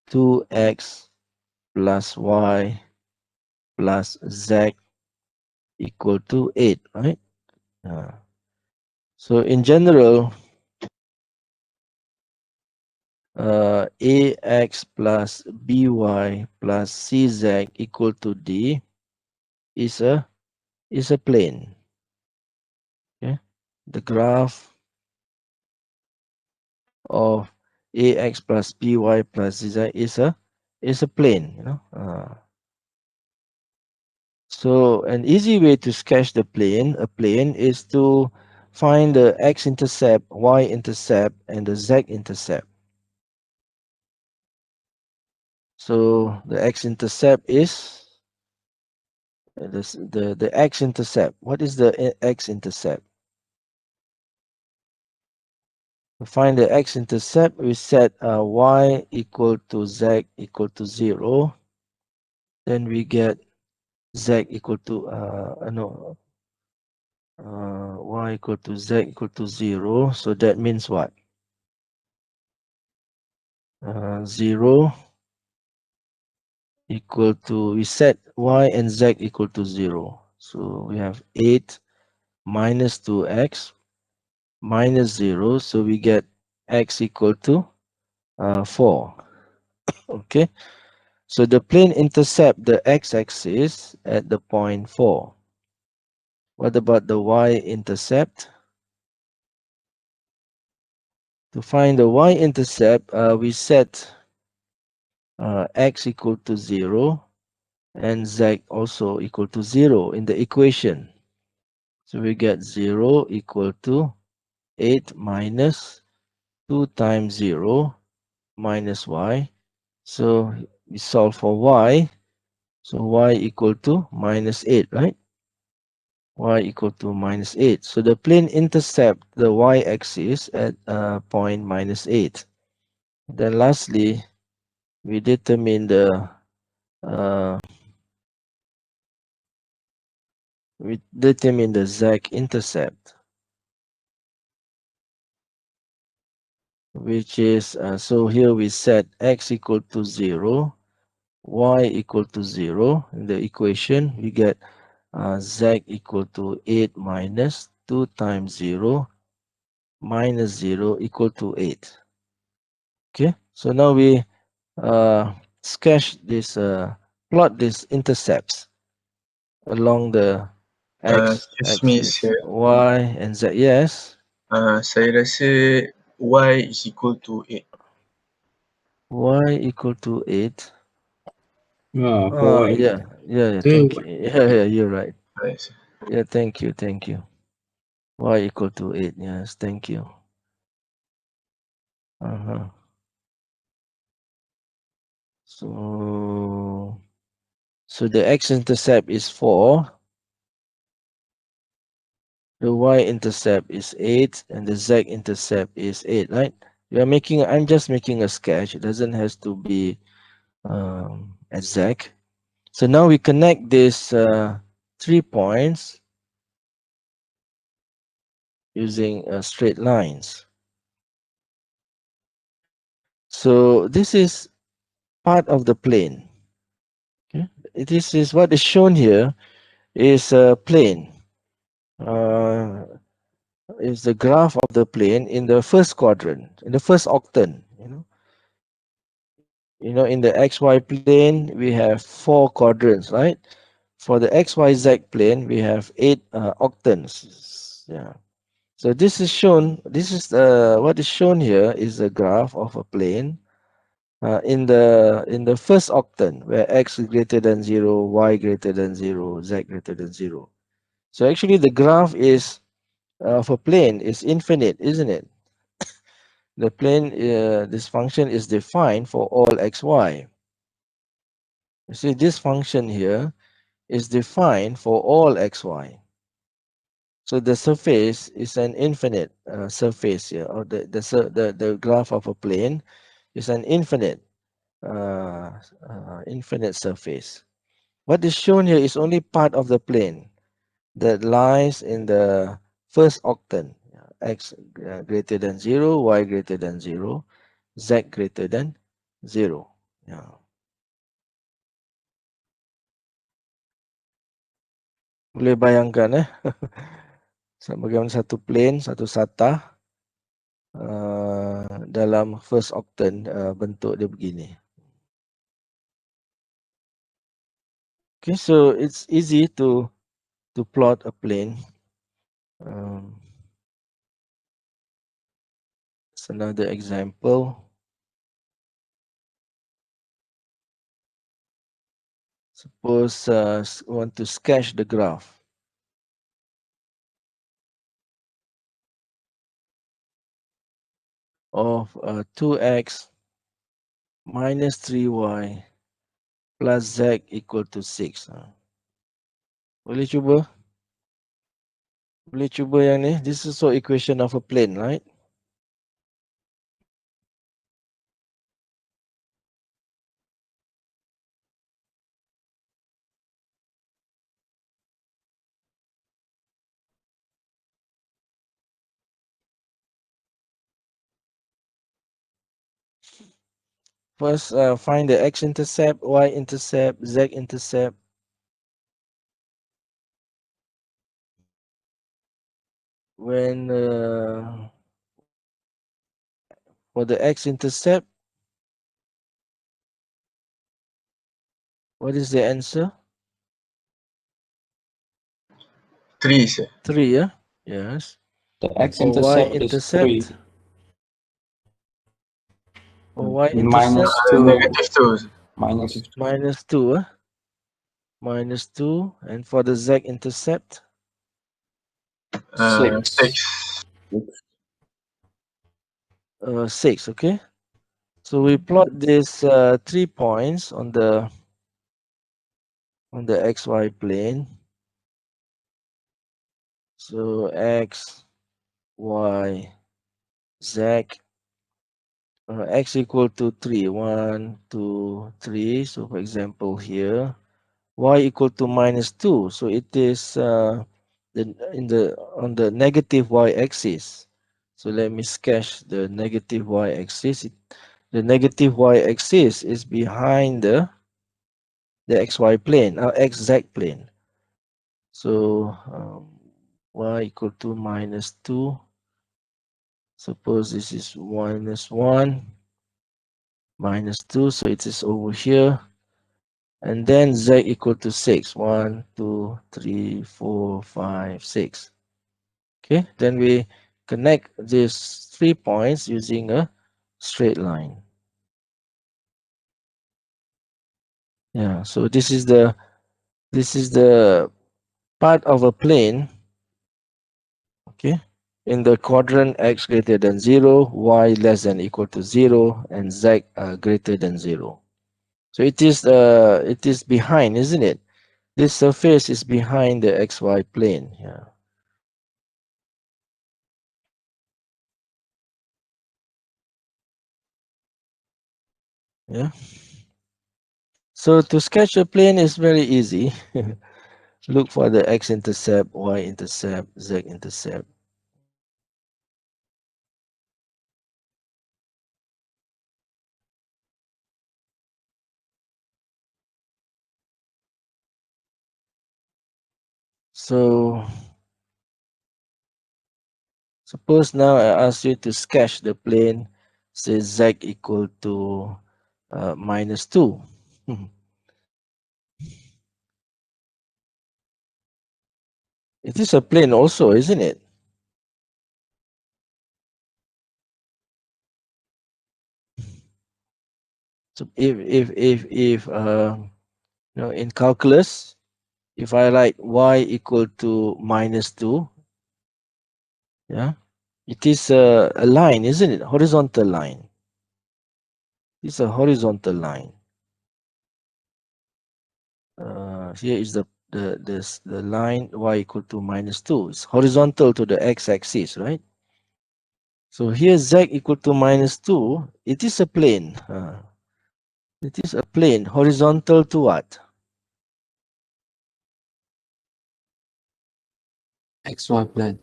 2x plus y plus z equal to 8, right? Uh, so in general, ax plus by plus cz equal to d is a plane. Okay, the graph of ax plus by plus cz is a plane. So an easy way to sketch a plane is to find the x-intercept, y-intercept, and the z-intercept. So the x-intercept is the x-intercept. What is the x-intercept? To find the x-intercept, we set y equal to z equal to 0. Then we get z equal to no y equal to z equal to 0. So that means what? 0 equal to, we set y and z equal to 0. So we have 8 minus 2x minus 0. So we get x equal to 4. Okay. So the plane intercept the x-axis at the point 4. What about the y-intercept? To find the y-intercept, we set x equal to 0 and z also equal to 0 in the equation. So we get 0 equal to 8 minus 2 times 0 minus y. So we solve for y. So y equal to minus 8, right? Y equal to minus 8. So the plane intercept the y-axis at point minus 8. Then lastly, we determine the uh, z-intercept, which is so here we set x equal to 0, y equal to 0 in the equation. We get z equal to 8 minus 2 times 0 minus 0 equal to 8. Okay, so now we sketch this, plot these intercepts along the Excuse me, x-axis, sir. y and z. Yes, Saya rasa y is equal to 8. y equal to 8. For y. Yeah, yeah, So thank you. Yeah, you're right. Right, sir. Yeah, thank you. Y equal to 8. Yes, thank you. Uh-huh. So the x-intercept is 4, the y-intercept is 8, and the z-intercept is 8, right? I'm just making a sketch. It doesn't have to be exact. So now we connect these 3 points using straight lines. So this is part of the plane. Okay? This is what is shown here is a plane. Is the graph of the plane in the first quadrant, in the first octant. In the XY plane, we have 4 quadrants, right? For the XYZ plane, we have 8 octants. Yeah. So this is shown. This is what is shown here is a graph of a plane in the first octant where x is greater than 0, y greater than 0, z greater than 0. So actually, the graph is of a plane is infinite, isn't it? The plane, this function is defined for all xy. You see, this function here is defined for all xy. So the surface is an infinite surface here, or the graph of a plane is an infinite surface. What is shown here is only part of the plane that lies in the first octant, x greater than 0, y greater than 0, z greater than 0. Yeah. Boleh bayangkan bagaimana satu plane, satu satah dalam first octant bentuk dia begini. Okay, so it's easy to plot a plane. It's another example. Suppose want to sketch the graph of 2x minus 3y plus z equal to 6. Boleh cuba? Boleh cuba yang ni? This is also equation of a plane, right? First, find the x-intercept, y-intercept, z-intercept. When for the x-intercept, what is the answer? 3, sir. 3, yeah? Yes. The And for x-intercept is 3. y-intercept? For Minus y-intercept, 2. Negative 2, sir. Minus minus 2, minus 2. And for the z-intercept? 6. 6. 6, okay? So we plot these 3 points on the xy plane. So x, y, z, x equal to 3, 1, 2, 3. So for example here, y equal to minus 2. So it is on the negative y-axis. So let me sketch the negative y-axis. The negative y-axis is behind the xy plane, xz plane. So y equal to minus 2. Suppose this is minus 1, minus 2. So it is over here. And then z equal to 6. 1, 2, 3, 4, 5, 6. Okay, then we connect these 3 points using a straight line. Yeah, so this is the part of a plane, okay, in the quadrant x greater than 0, y less than equal to 0, and z greater than 0. So it is behind, isn't it? This surface is behind the xy plane. Yeah. Yeah. So to sketch a plane is very easy. Look for the x-intercept, y-intercept, z-intercept. So suppose now I ask you to sketch the plane, say z equal to minus 2. It is a plane also, isn't it? So if in calculus, if I write y equal to minus 2, yeah, it is a line, isn't it? Horizontal line. It's a horizontal line. Here is the the line y equal to -2. It's horizontal to the x-axis, right? So here z equal to -2. It is a plane. It is a plane horizontal to what? XY plane.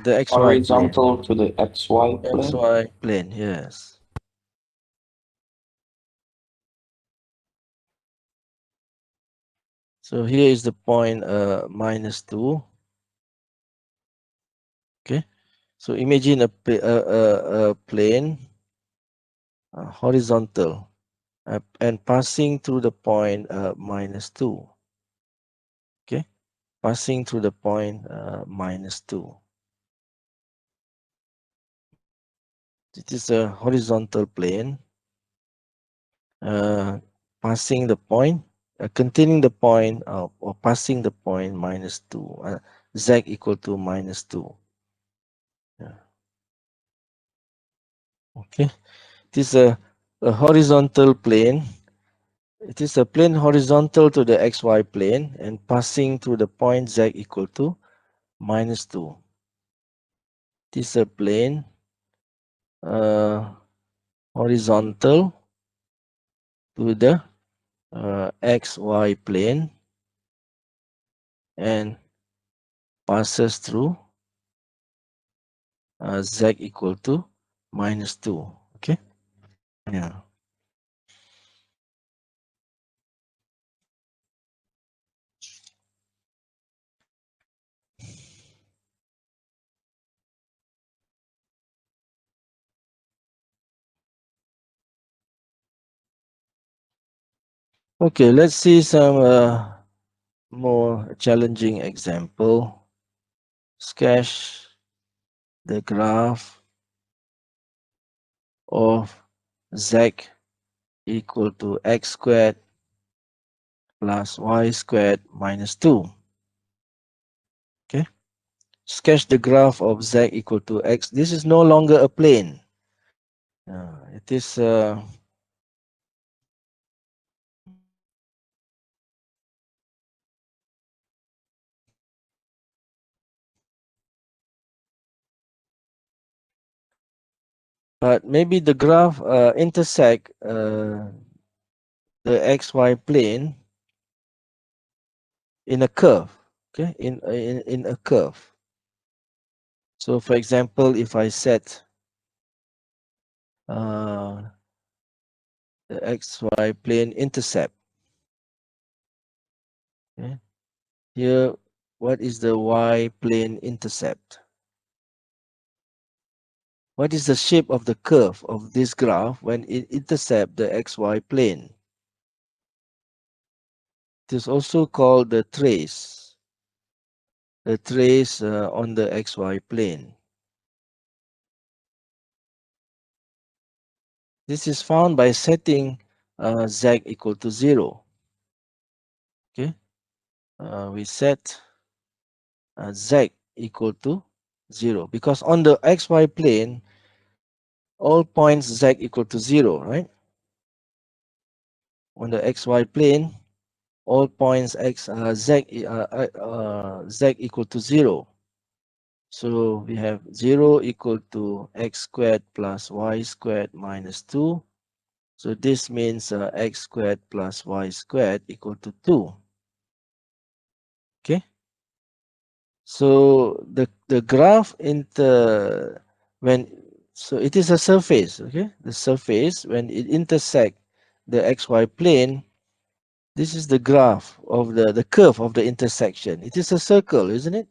The xy plane. Horizontal to the XY plane. XY plane, yes. So here is the point -2. Okay. So imagine a plane horizontal and passing through the point -2. Okay. Passing through the point -2. It is a horizontal plane passing the point, containing the point or passing the point -2, z equal to -2. Yeah. Okay, it is a horizontal plane. It is a plane horizontal to the xy plane and passing through the point z equal to -2. It is a plane horizontal to the xy plane and passes through z equal to -2. Okay. Yeah. Okay, let's see some more challenging example. Sketch the graph of z equal to x squared plus y squared minus 2. Okay, sketch the graph of z equal to x. This is no longer a plane. It is but maybe the graph intersect the xy plane in a curve. Okay, in a curve. So for example, if I set the xy plane intercept. Okay. Here, what is the y plane intercept? What is the shape of the curve of this graph when it intercepts the xy plane? It is also called the trace on the xy plane. This is found by setting z equal to 0. Okay, we set z equal to 0 because on the xy plane, all points z equal to 0, right? On the xy plane, all points z equal to 0. So we have 0 equal to x squared plus y squared minus 2. So this means x squared plus y squared equal to 2. Okay. So the graph so it is a surface. Okay, the surface when it intersect the xy plane. This is the graph of the curve of the intersection. It is a circle, isn't it?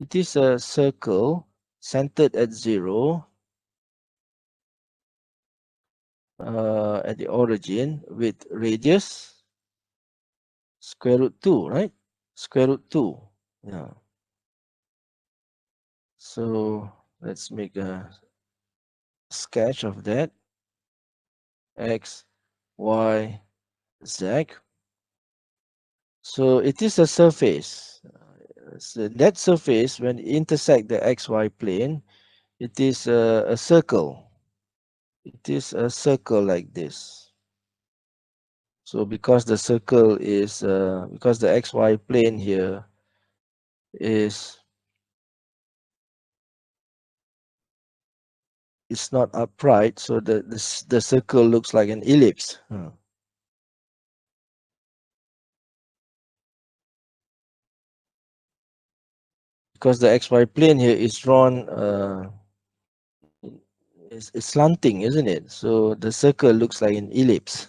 It is a circle centered at 0 at the origin with radius square root 2, right? Square root 2. Yeah. So let's make a sketch of that. X, Y, Z. So it is a surface. So that surface, when it intersect the XY plane, it is a circle. It is a circle like this. So because the circle is because the xy plane here is it's not upright, so the circle looks like an ellipse. Because the xy plane here is drawn it's slanting, isn't it? So the circle looks like an ellipse.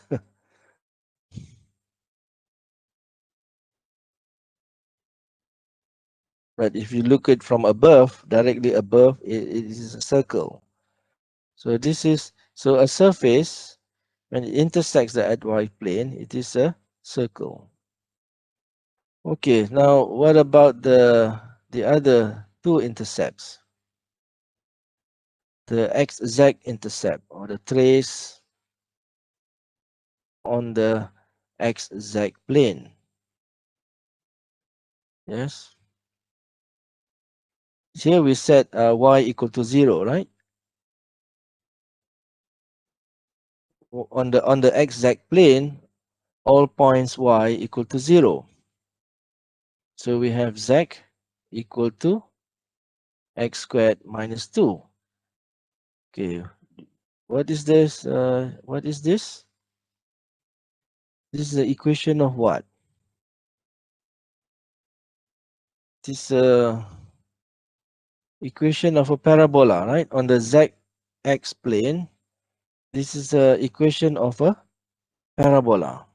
But if you look at from above, directly above, it is a circle. So this is so a surface when it intersects the xy plane, it is a circle. Okay, now what about the other two intercepts? The xz intercept or the trace on the xz plane. Yes. Here we set y equal to 0, right? On the xz plane, all points y equal to 0. So we have z equal to x squared minus 2. Okay, what is this? What is this? This is the equation of what? This equation of a parabola, right? On the zx plane, this is the equation of a parabola.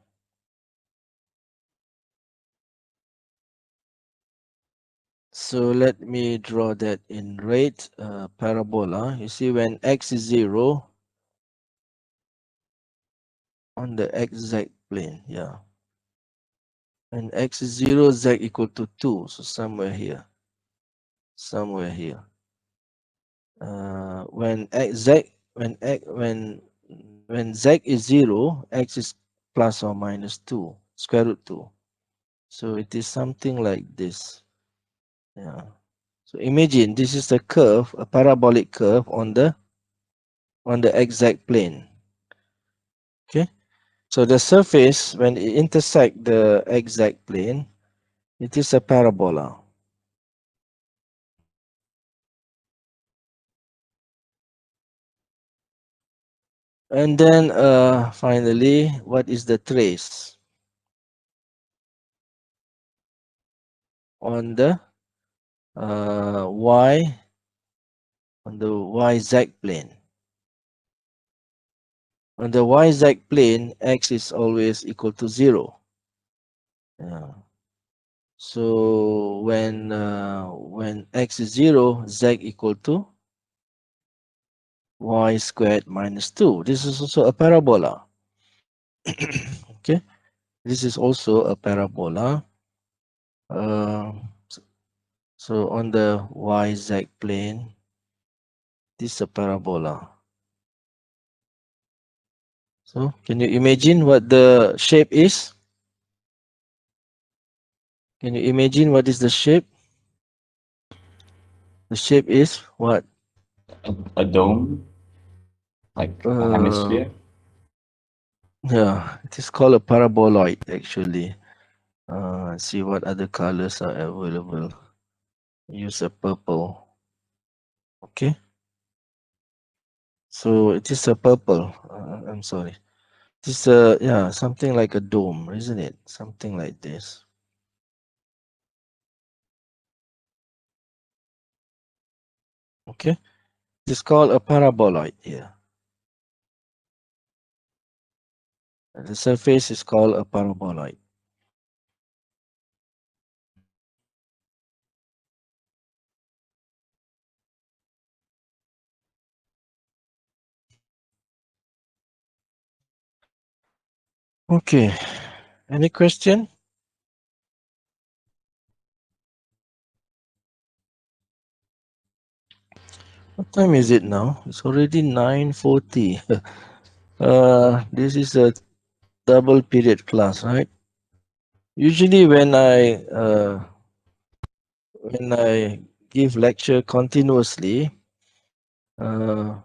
So let me draw that in red. Parabola. You see, when x is 0 on the xz plane, yeah. When x is 0, z equal to 2. So somewhere here. Somewhere here. When when z is 0, x is plus or minus 2, square root 2. So it is something like this. Yeah. So imagine this is a curve, a parabolic curve on the xz plane. Okay. So the surface when it intersect the xz plane, it is a parabola. And then finally, what is the trace on the y on the yz plane? On the yz plane, x is always equal to 0. Yeah. So when x is 0, z equal to y squared minus 2. This is also a parabola. Okay, this is also a parabola. So so on the yz plane, this is a parabola. So can you imagine what the shape is? Can you imagine what is the shape? The shape is what? A dome, like a Uh, hemisphere. yeah, it is called a paraboloid actually. See what other colors are available. Use a purple. Okay, so it is a purple. I'm sorry. This yeah, something like a dome, isn't it? Something like this. Okay, it's called a paraboloid here. The surface is called a paraboloid. Okay, any question? What time is it now? It's already 9:40. This is a double period class, right? Usually when I give lecture continuously, uh,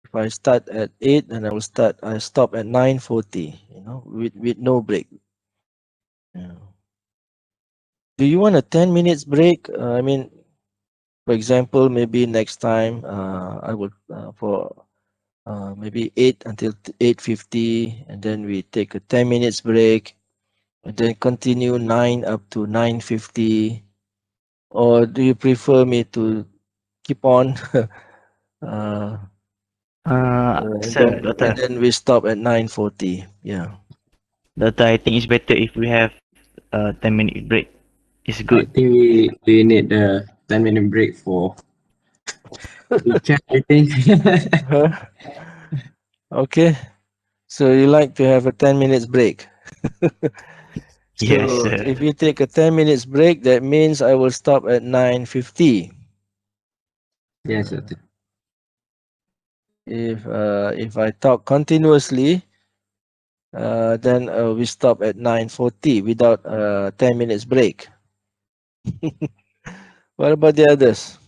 If I start at 8, then I stop at 9:40. With no break. Yeah. Do you want a 10 minutes break? I mean, for example, maybe next time I would for maybe 8 until 8:50, and then we take a 10 minutes break, and then continue 9 up to 9:50. Or do you prefer me to keep on uh, Sir, and Doctor, then we stop at 9:40? Yeah. Doctor, I think it's better if we have a 10-minute break. It's I good. think we need a 10-minute break for chat, I think. Okay. So you like to have a 10 minutes break? Yes, So sir. if you take a 10 minutes break, that means I will stop at 9:50. Yes, Uh, Doctor. if I talk continuously, then we stop at 9:40 without a 10 minutes break. What about the others?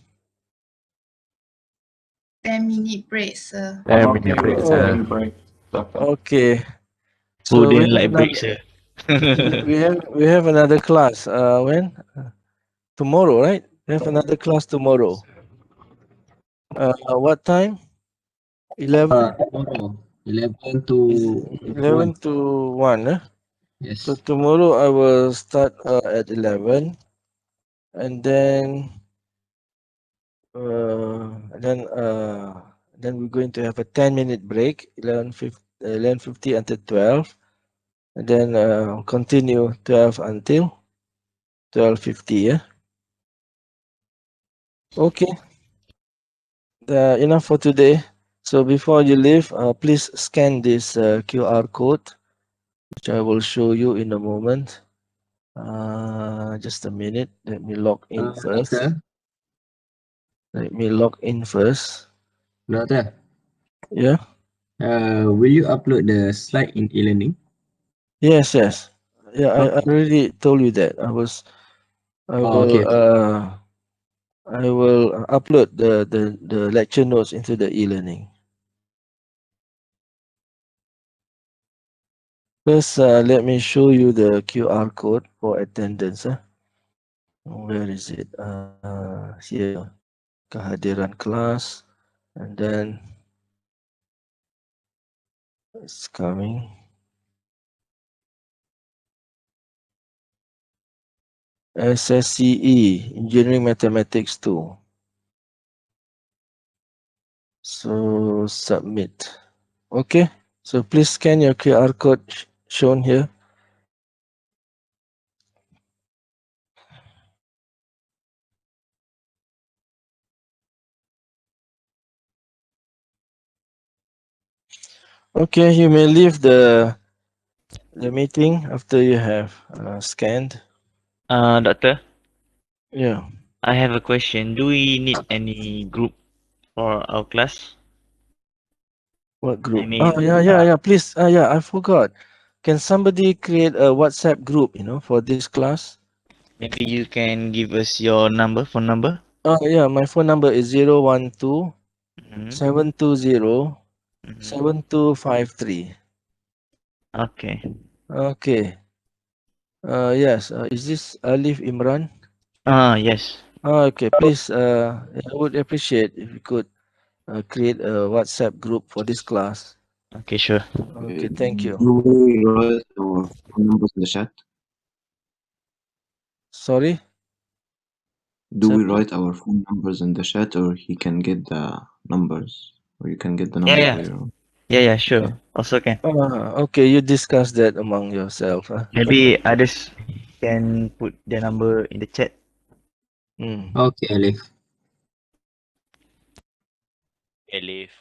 10-minute break, sir. I'm 10 okay minute break, with Oh, sir. 10 break, Doctor. okay. Who So we didn't have like break, another sir? we have another class. When? Tomorrow, right? We have another class tomorrow. What time? 11? Tomorrow, 11 to 1. 11 to 1. So Yes. tomorrow I will start at 11, and then then we're going to have a 10-minute break, 11:50 until 12, and then continue 12 until 12:50. Yeah. Okay. Enough for today. So before you leave, please scan this QR code, which I will show you in a moment. Just a minute. Let me log in first. Doctor, Let me log in first. Doctor, Yeah. will you upload the slide in e-learning? Yes. Yes. Yeah. I Okay. already told you that. I Oh, will. okay, okay. I will upload the lecture notes into the e-learning. First, let me show you the QR code for attendance. Where is it? Here, kehadiran class, and then it's coming. SSCE, Engineering Mathematics 2. So submit. Okay. So please scan your QR code shown here. Okay, you may leave the meeting after you have scanned. Doctor, Yeah. I have a question. Do we need any group for our class? What I group? Oh, mean, yeah. Please. Yeah, I forgot. Can somebody create a WhatsApp group, for this class? maybe you can give us your number, phone number. Oh, yeah. My phone number is 012 Mm-hmm. 720 Mm-hmm. 7253. Okay. Okay. Yes. Is this Alif Imran? Yes. Okay. Please. I would appreciate if you could create a WhatsApp group for this class. Okay, sure. Okay. Thank you. Do we write our phone numbers in the chat? Sorry. Do we Somebody. write our phone numbers in the chat, or he can get the numbers, or you can get the Yeah, numbers yeah. later on? Yeah, sure. Also can. Okay. You discuss that among yourself. Huh? Maybe others can put their number in the chat. Hmm. Okay, Alif. Elif.